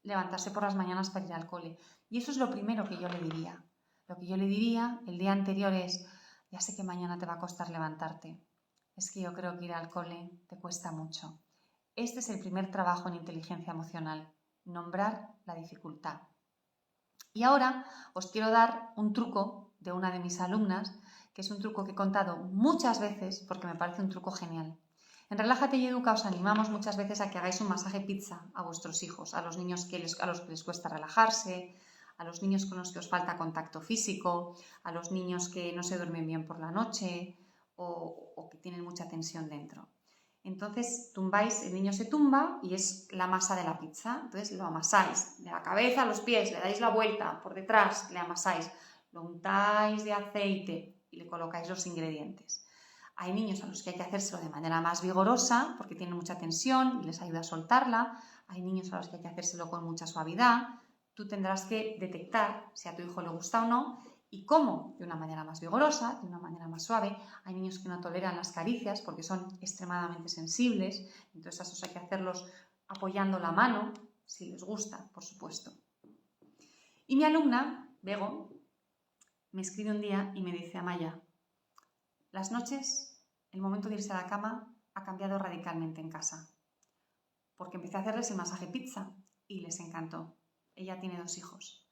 levantarse por las mañanas para ir al cole. Y eso es lo primero que yo le diría. Lo que yo le diría el día anterior es, ya sé que mañana te va a costar levantarte. Es que yo creo que ir al cole te cuesta mucho. Este es el primer trabajo en inteligencia emocional, nombrar la dificultad. Y ahora os quiero dar un truco de una de mis alumnas, que es un truco que he contado muchas veces porque me parece un truco genial. En Relájate y Educa os animamos muchas veces a que hagáis un masaje pizza a vuestros hijos, a los niños a los que les cuesta relajarse, a los niños con los que os falta contacto físico, a los niños que no se duermen bien por la noche o que tienen mucha tensión dentro. Entonces tumbáis, el niño se tumba y es la masa de la pizza. Entonces lo amasáis de la cabeza a los pies, le dais la vuelta por detrás, le amasáis, lo untáis de aceite y le colocáis los ingredientes. Hay niños a los que hay que hacérselo de manera más vigorosa porque tienen mucha tensión y les ayuda a soltarla. Hay niños a los que hay que hacérselo con mucha suavidad. Tú tendrás que detectar si a tu hijo le gusta o no y cómo, de una manera más vigorosa, de una manera más suave. Hay niños que no toleran las caricias porque son extremadamente sensibles, entonces esos hay que hacerlos apoyando la mano, si les gusta, por supuesto. Y mi alumna, Bego, me escribe un día y me dice, Amaya, las noches, el momento de irse a la cama ha cambiado radicalmente en casa, porque empecé a hacerles el masaje pizza y les encantó. Ella tiene 2 hijos.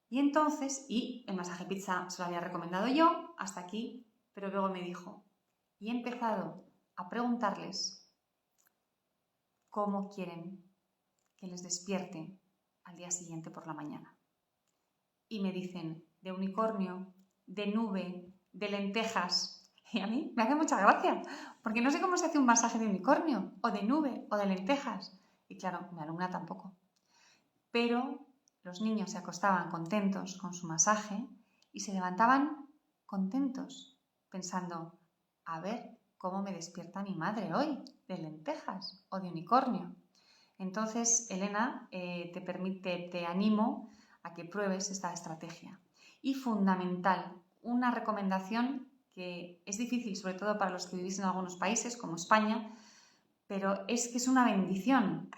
Y entonces, y el masaje pizza se lo había recomendado yo, hasta aquí, pero luego me dijo, y he empezado a preguntarles cómo quieren que les despierte al día siguiente por la mañana. Y me dicen, de unicornio, de nube, de lentejas. Y a mí me hace mucha gracia, porque no sé cómo se hace un masaje de unicornio, o de nube, o de lentejas. Y claro, mi alumna tampoco. Pero los niños se acostaban contentos con su masaje y se levantaban contentos, pensando, a ver cómo me despierta mi madre hoy, de lentejas o de unicornio. Entonces, Elena, te animo a que pruebes esta estrategia. Y fundamental, una recomendación que es difícil, sobre todo para los que vivís en algunos países, como España, pero es que es una bendición.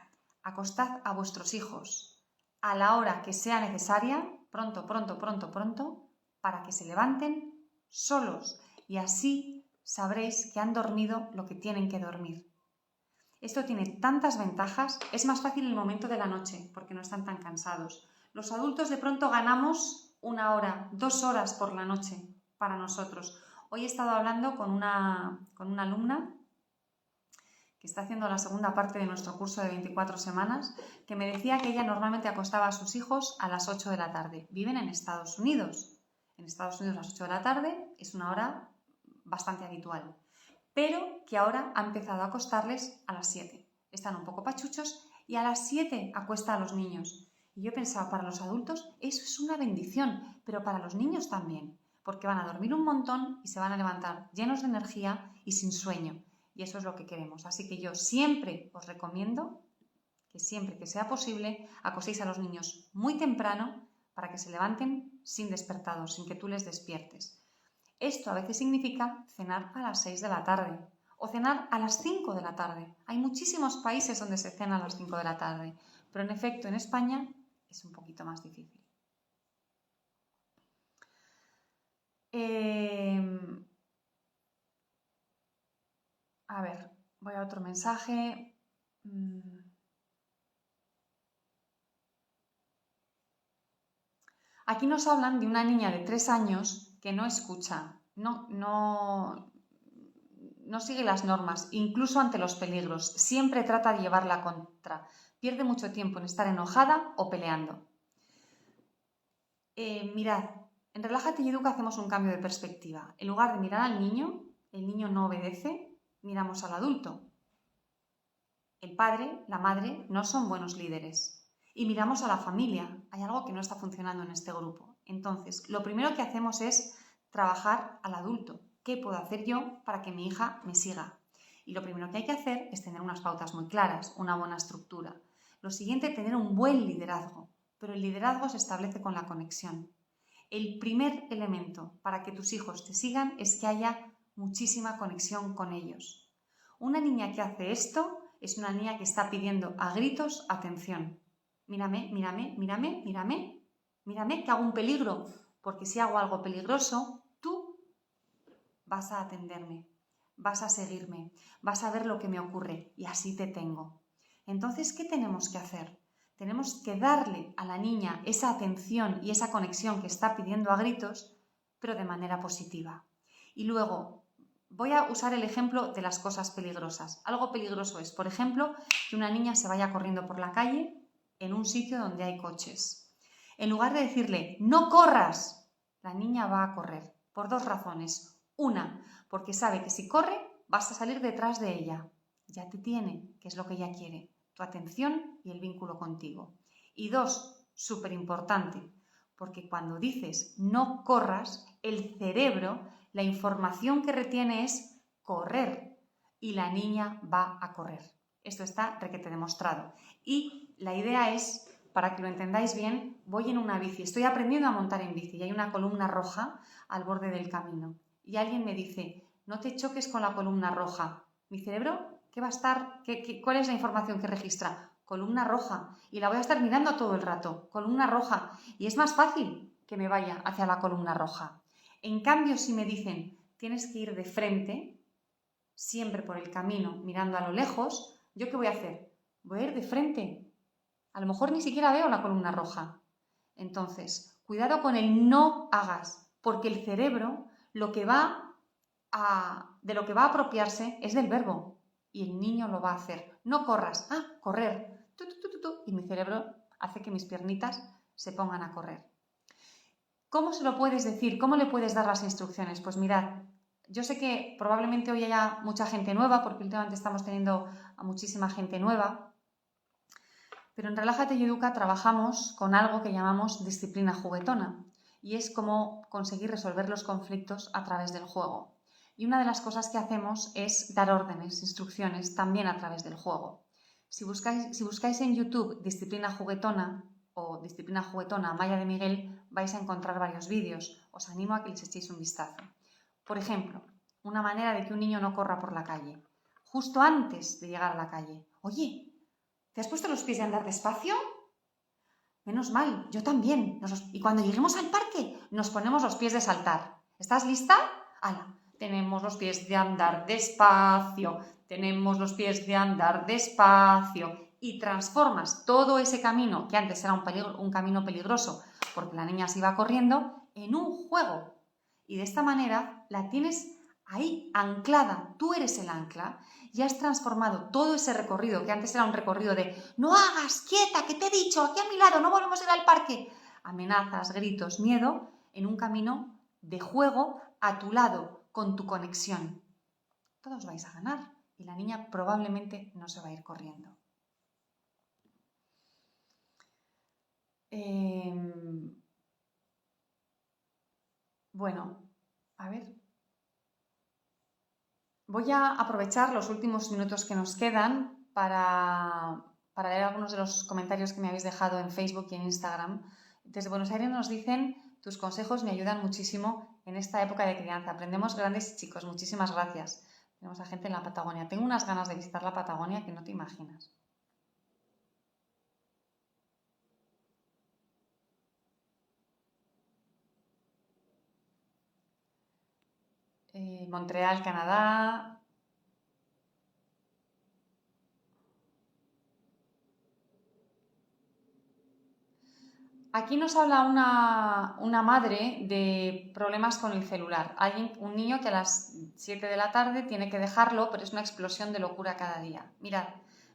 Acostad a vuestros hijos a la hora que sea necesaria, pronto, para que se levanten solos y así sabréis que han dormido lo que tienen que dormir. Esto tiene tantas ventajas, es más fácil el momento de la noche porque no están tan cansados. Los adultos de pronto ganamos 1 hora, 2 horas por la noche para nosotros. Hoy he estado hablando con una alumna que está haciendo la segunda parte de nuestro curso de 24 semanas, que me decía que ella normalmente acostaba a sus hijos a las 8 de la tarde. Viven en Estados Unidos. En Estados Unidos las 8 de la tarde es una hora bastante habitual, pero que ahora ha empezado a acostarles a las 7. Están un poco pachuchos y a las 7 acuesta a los niños. Y yo pensaba, para los adultos eso es una bendición, pero para los niños también, porque van a dormir un montón y se van a levantar llenos de energía y sin sueño. Y eso es lo que queremos. Así que yo siempre os recomiendo que siempre que sea posible acostéis a los niños muy temprano para que se levanten sin despertador, sin que tú les despiertes. Esto a veces significa cenar a las 6 de la tarde o cenar a las 5 de la tarde. Hay muchísimos países donde se cena a las 5 de la tarde, pero en efecto en España es un poquito más difícil. A ver, voy a otro mensaje. Aquí nos hablan de una niña de 3 años que no escucha, no sigue las normas, incluso ante los peligros. Siempre trata de llevarla contra. Pierde mucho tiempo en estar enojada o peleando. Mirad, en Relájate y Educa hacemos un cambio de perspectiva. En lugar de mirar al niño, el niño no obedece, miramos al adulto. El padre, la madre no son buenos líderes. Y miramos a la familia. Hay algo que no está funcionando en este grupo. Entonces, lo primero que hacemos es trabajar al adulto. ¿Qué puedo hacer yo para que mi hija me siga? Y lo primero que hay que hacer es tener unas pautas muy claras, una buena estructura. Lo siguiente, tener un buen liderazgo. Pero el liderazgo se establece con la conexión. El primer elemento para que tus hijos te sigan es que haya muchísima conexión con ellos. Una niña que hace esto es una niña que está pidiendo a gritos atención. Mírame, mírame, mírame, mírame, mírame que hago un peligro, porque si hago algo peligroso, tú vas a atenderme, vas a seguirme, vas a ver lo que me ocurre y así te tengo. Entonces, ¿qué tenemos que hacer? Tenemos que darle a la niña esa atención y esa conexión que está pidiendo a gritos, pero de manera positiva. Y luego, voy a usar el ejemplo de las cosas peligrosas. Algo peligroso es, por ejemplo, que una niña se vaya corriendo por la calle en un sitio donde hay coches. En lugar de decirle, no corras, la niña va a correr por 2 razones. Una, porque sabe que si corre vas a salir detrás de ella. Ya te tiene, que es lo que ella quiere, tu atención y el vínculo contigo. Y 2, súper importante, porque cuando dices no corras, el cerebro, la información que retiene es correr y la niña va a correr. Esto está requete demostrado. Y la idea es, para que lo entendáis bien, voy en una bici, estoy aprendiendo a montar en bici y hay una columna roja al borde del camino. Y alguien me dice, no te choques con la columna roja. Mi cerebro, ¿qué va a estar? ¿Cuál es la información que registra? Columna roja. Y la voy a estar mirando todo el rato. Columna roja. Y es más fácil que me vaya hacia la columna roja. En cambio, si me dicen, tienes que ir de frente, siempre por el camino, mirando a lo lejos, ¿yo qué voy a hacer? Voy a ir de frente. A lo mejor ni siquiera veo la columna roja. Entonces, cuidado con el no hagas, porque el cerebro de lo que va a apropiarse es del verbo y el niño lo va a hacer. No corras, correr. Y mi cerebro hace que mis piernitas se pongan a correr. ¿Cómo se lo puedes decir? ¿Cómo le puedes dar las instrucciones? Pues mirad, yo sé que probablemente hoy haya mucha gente nueva, porque últimamente estamos teniendo a muchísima gente nueva, pero en Relájate y Educa trabajamos con algo que llamamos disciplina juguetona y es cómo conseguir resolver los conflictos a través del juego. Y una de las cosas que hacemos es dar órdenes, instrucciones, también a través del juego. Si buscáis en YouTube disciplina juguetona o disciplina juguetona Amaya de Miguel, vais a encontrar varios vídeos. Os animo a que les echéis un vistazo. Por ejemplo, una manera de que un niño no corra por la calle. Justo antes de llegar a la calle. Oye, ¿te has puesto los pies de andar despacio? Menos mal, yo también. Y cuando lleguemos al parque, nos ponemos los pies de saltar. ¿Estás lista? ¡Hala! Tenemos los pies de andar despacio, tenemos los pies de andar despacio. Y transformas todo ese camino, que antes era un camino peligroso, porque la niña se iba corriendo, en un juego. Y de esta manera la tienes ahí anclada, tú eres el ancla, y has transformado todo ese recorrido, que antes era un recorrido de no hagas, quieta, que te he dicho, aquí a mi lado, no volvemos a ir al parque, amenazas, gritos, miedo, en un camino de juego a tu lado, con tu conexión. Todos vais a ganar y la niña probablemente no se va a ir corriendo. Bueno, a ver. Voy a aprovechar los últimos minutos que nos quedan para leer algunos de los comentarios que me habéis dejado en Facebook y en Instagram. Desde Buenos Aires nos dicen: tus consejos me ayudan muchísimo en esta época de crianza. Aprendemos grandes, chicos. Muchísimas gracias. Tenemos a gente en la Patagonia. Tengo unas ganas de visitar la Patagonia que no te imaginas. Montreal, Canadá. Aquí nos habla una madre de problemas con el celular. Un niño que a las 7 de la tarde tiene que dejarlo, pero es una explosión de locura cada día. Mirad,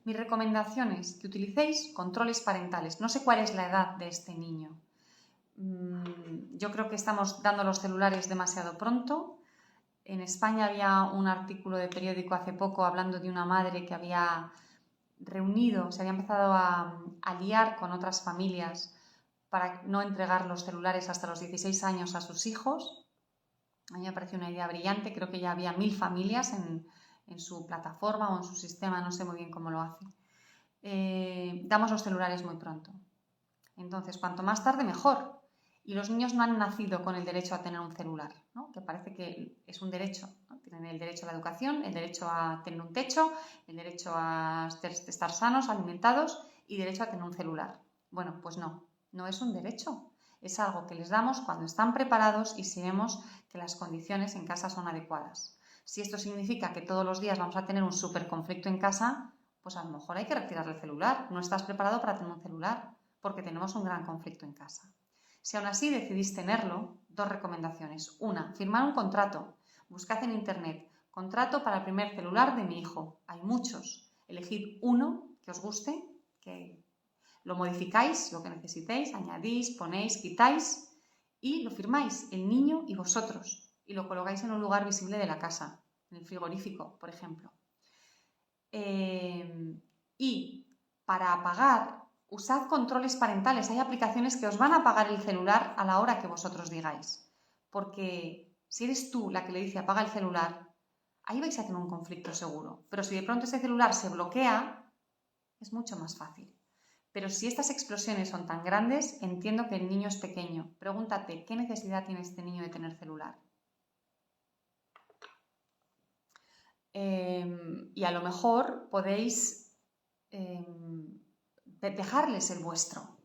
mi recomendación es que utilicéis controles parentales. No sé cuál es la edad de este niño. Yo creo que estamos dando los celulares demasiado pronto. En España había un artículo de periódico hace poco hablando de una madre que había se había empezado a liar con otras familias para no entregar los celulares hasta los 16 años a sus hijos. A mí me pareció una idea brillante, creo que ya había 1000 familias en su plataforma o en su sistema, no sé muy bien cómo lo hace. Damos los celulares muy pronto. Entonces, cuanto más tarde, mejor. Y los niños no han nacido con el derecho a tener un celular, ¿no? Que parece que es un derecho, ¿no? Tienen el derecho a la educación, el derecho a tener un techo, el derecho a estar sanos, alimentados y derecho a tener un celular. Bueno, pues no es un derecho. Es algo que les damos cuando están preparados y si vemos que las condiciones en casa son adecuadas. Si esto significa que todos los días vamos a tener un súper conflicto en casa, pues a lo mejor hay que retirar el celular. No estás preparado para tener un celular porque tenemos un gran conflicto en casa. Si aún así decidís tenerlo, 2 recomendaciones. Una, firmar un contrato. Buscad en internet, contrato para el primer celular de mi hijo. Hay muchos. Elegid uno que os guste, que lo modificáis, lo que necesitéis, añadís, ponéis, quitáis y lo firmáis, el niño y vosotros. Y lo colocáis en un lugar visible de la casa, en el frigorífico, por ejemplo. Y para apagar, usad controles parentales. Hay aplicaciones que os van a apagar el celular a la hora que vosotros digáis. Porque si eres tú la que le dice apaga el celular, ahí vais a tener un conflicto seguro. Pero si de pronto ese celular se bloquea, es mucho más fácil. Pero si estas explosiones son tan grandes, entiendo que el niño es pequeño. Pregúntate, ¿qué necesidad tiene este niño de tener celular? Y a lo mejor podéis dejarles el vuestro.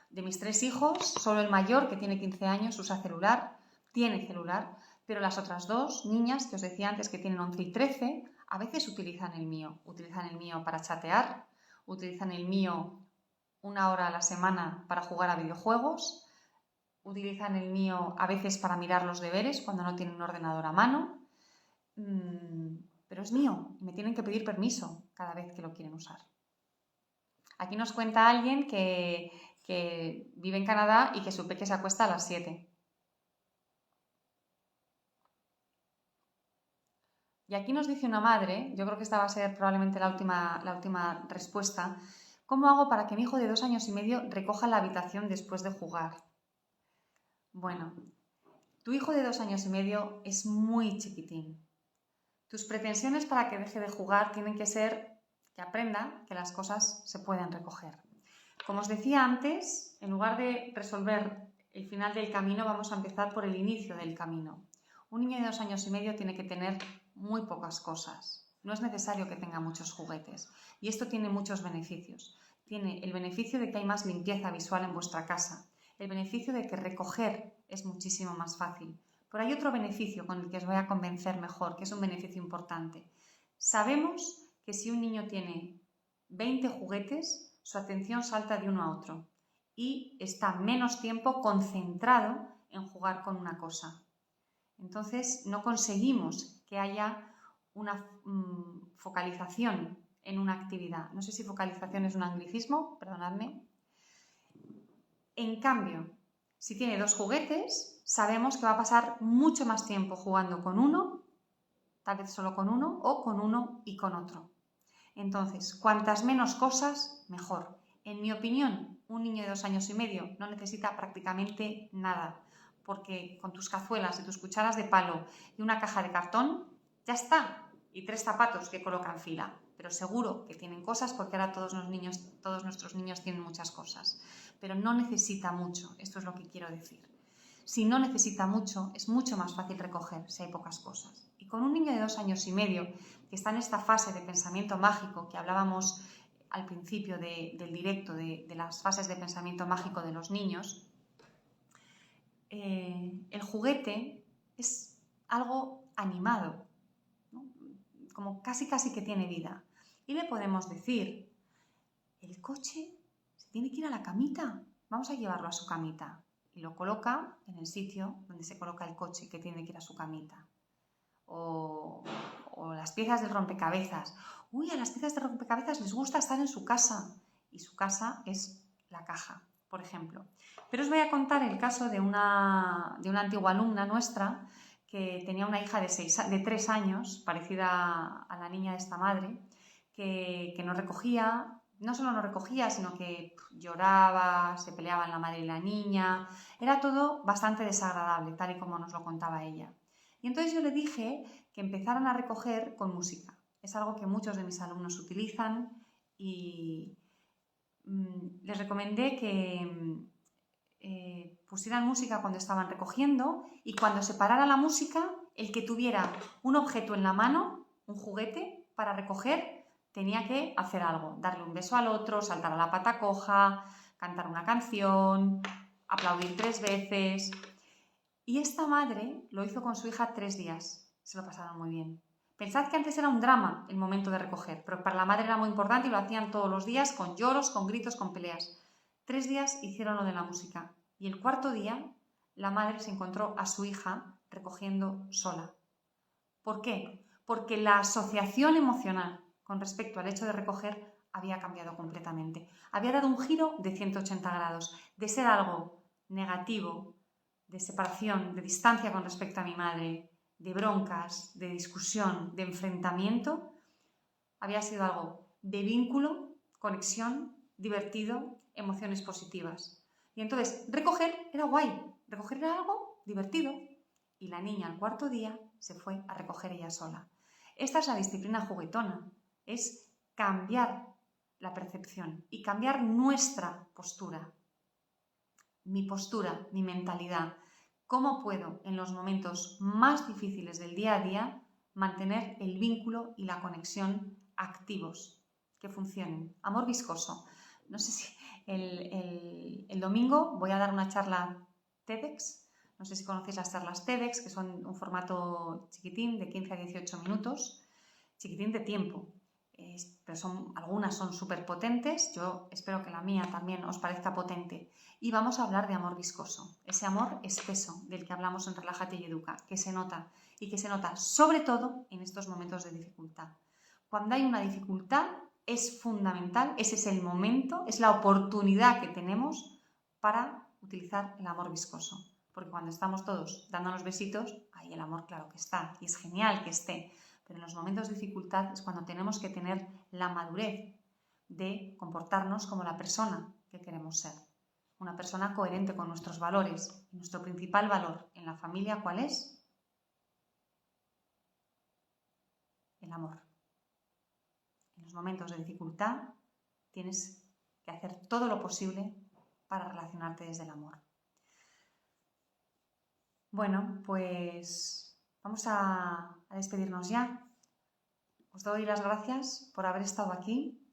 De mis 3 hijos, solo el mayor, que tiene 15 años, tiene celular, pero las otras 2 niñas, que os decía antes que tienen 11 y 13, a veces utilizan el mío. Utilizan el mío para chatear, utilizan el mío 1 hora a la semana para jugar a videojuegos, utilizan el mío a veces para mirar los deberes cuando no tienen un ordenador a mano. Pero es mío y me tienen que pedir permiso cada vez que lo quieren usar. Aquí nos cuenta alguien que vive en Canadá y que su peque se acuesta a las 7. Y aquí nos dice una madre, yo creo que esta va a ser probablemente la última respuesta: ¿cómo hago para que mi hijo de 2 años y medio recoja la habitación después de jugar? Bueno, tu hijo de 2 años y medio es muy chiquitín. Tus pretensiones para que deje de jugar tienen que ser que aprenda que las cosas se pueden recoger. Como os decía antes, en lugar de resolver el final del camino, vamos a empezar por el inicio del camino. Un niño de 2 años y medio tiene que tener muy pocas cosas. No es necesario que tenga muchos juguetes. Y esto tiene muchos beneficios. Tiene el beneficio de que hay más limpieza visual en vuestra casa. El beneficio de que recoger es muchísimo más fácil. Pero hay otro beneficio con el que os voy a convencer mejor, que es un beneficio importante. Sabemos que si un niño tiene 20 juguetes, su atención salta de uno a otro y está menos tiempo concentrado en jugar con una cosa. Entonces no conseguimos que haya una focalización en una actividad. No sé si focalización es un anglicismo, perdonadme. En cambio, si tiene 2 juguetes, sabemos que va a pasar mucho más tiempo jugando con uno, tal vez solo con uno, o con uno y con otro. Entonces, cuantas menos cosas, mejor. En mi opinión, un niño de 2 años y medio no necesita prácticamente nada, porque con tus cazuelas y tus cucharas de palo y una caja de cartón, ya está. Y 3 zapatos que colocan fila. Pero seguro que tienen cosas porque ahora todos nuestros niños tienen muchas cosas. Pero no necesita mucho, esto es lo que quiero decir. Si no necesita mucho, es mucho más fácil recoger si hay pocas cosas. Y con un niño de 2 años y medio, que está en esta fase de pensamiento mágico que hablábamos al principio del directo, de las fases de pensamiento mágico de los niños, el juguete es algo animado, ¿no? Como casi que tiene vida. Y le podemos decir, el coche se tiene que ir a la camita, vamos a llevarlo a su camita. Y lo coloca en el sitio donde se coloca el coche que tiene que ir a su camita. O las piezas del rompecabezas. Uy, a las piezas de rompecabezas les gusta estar en su casa. Y su casa es la caja, por ejemplo. Pero os voy a contar el caso de una antigua alumna nuestra que tenía una hija de 3 años, parecida a la niña de esta madre, que no recogía. No solo no recogía, sino que lloraba, se peleaban la madre y la niña. Era todo bastante desagradable, tal y como nos lo contaba ella. Y entonces yo le dije que empezaran a recoger con música. Es algo que muchos de mis alumnos utilizan y les recomendé que pusieran música cuando estaban recogiendo y cuando se parara la música, el que tuviera un objeto en la mano, un juguete, para recoger, tenía que hacer algo, darle un beso al otro, saltar a la pata coja, cantar una canción, aplaudir 3 veces. Y esta madre lo hizo con su hija 3 días. Se lo pasaron muy bien. Pensad que antes era un drama el momento de recoger, pero para la madre era muy importante y lo hacían todos los días con lloros, con gritos, con peleas. 3 días hicieron lo de la música. Y el 4.º día, la madre se encontró a su hija recogiendo sola. ¿Por qué? Porque la asociación emocional con respecto al hecho de recoger había cambiado completamente. Había dado un giro de 180 grados. De ser algo negativo, de separación, de distancia con respecto a mi madre, de broncas, de discusión, de enfrentamiento, había sido algo de vínculo, conexión, divertido, emociones positivas. Y entonces recoger era guay, recoger era algo divertido. Y la niña al 4.º día se fue a recoger ella sola. Esta es la disciplina juguetona, es cambiar la percepción y cambiar nuestra postura. Mi postura, mi mentalidad. ¿Cómo puedo en los momentos más difíciles del día a día mantener el vínculo y la conexión activos, que funcionen? Amor viscoso. No sé si el domingo voy a dar una charla TEDx. No sé si conocéis las charlas TEDx, que son un formato chiquitín de 15 a 18 minutos, chiquitín de tiempo. Pero algunas son súper potentes. Yo espero que la mía también os parezca potente. Y vamos a hablar de amor viscoso, ese amor espeso del que hablamos en Relájate y Educa, que se nota y que se nota sobre todo en estos momentos de dificultad. Cuando hay una dificultad es fundamental, ese es el momento, es la oportunidad que tenemos para utilizar el amor viscoso. Porque cuando estamos todos dándonos besitos, ahí el amor claro que está y es genial que esté. Pero en los momentos de dificultad es cuando tenemos que tener la madurez de comportarnos como la persona que queremos ser. Una persona coherente con nuestros valores. Y nuestro principal valor en la familia, ¿cuál es? el amor. En los momentos de dificultad tienes que hacer todo lo posible para relacionarte desde el amor. Bueno, pues vamos a despedirnos ya. Os doy las gracias por haber estado aquí.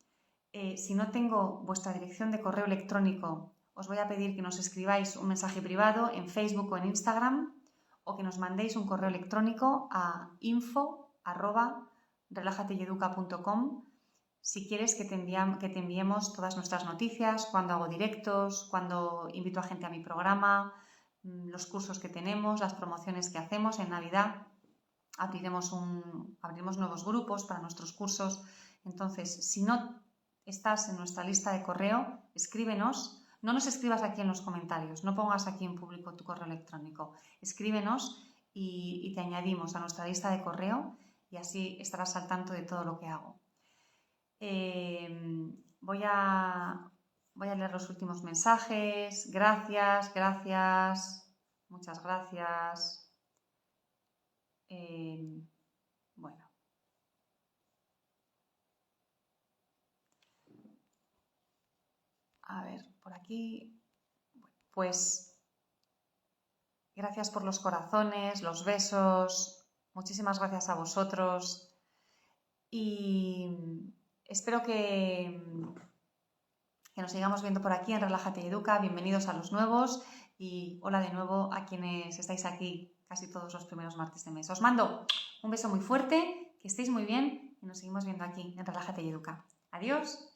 Si no tengo vuestra dirección de correo electrónico, os voy a pedir que nos escribáis un mensaje privado en Facebook o en Instagram, o que nos mandéis un correo electrónico a info@relajateyeduca.com si quieres que te enviemos todas nuestras noticias, cuando hago directos, cuando invito a gente a mi programa, los cursos que tenemos, las promociones que hacemos. En Navidad abriremos nuevos grupos para nuestros cursos. Entonces, si no estás en nuestra lista de correo, escríbenos. No nos escribas aquí en los comentarios, no pongas aquí en público tu correo electrónico. Escríbenos y te añadimos a nuestra lista de correo y así estarás al tanto de todo lo que hago. Voy a leer los últimos mensajes. Gracias, muchas gracias. Bueno. A ver, por aquí. Pues gracias por los corazones, los besos. Muchísimas gracias a vosotros. Y espero que nos sigamos viendo por aquí en Relájate y Educa. Bienvenidos a los nuevos y hola de nuevo a quienes estáis aquí casi todos los primeros martes de mes. Os mando un beso muy fuerte, que estéis muy bien y nos seguimos viendo aquí en Relájate y Educa. Adiós.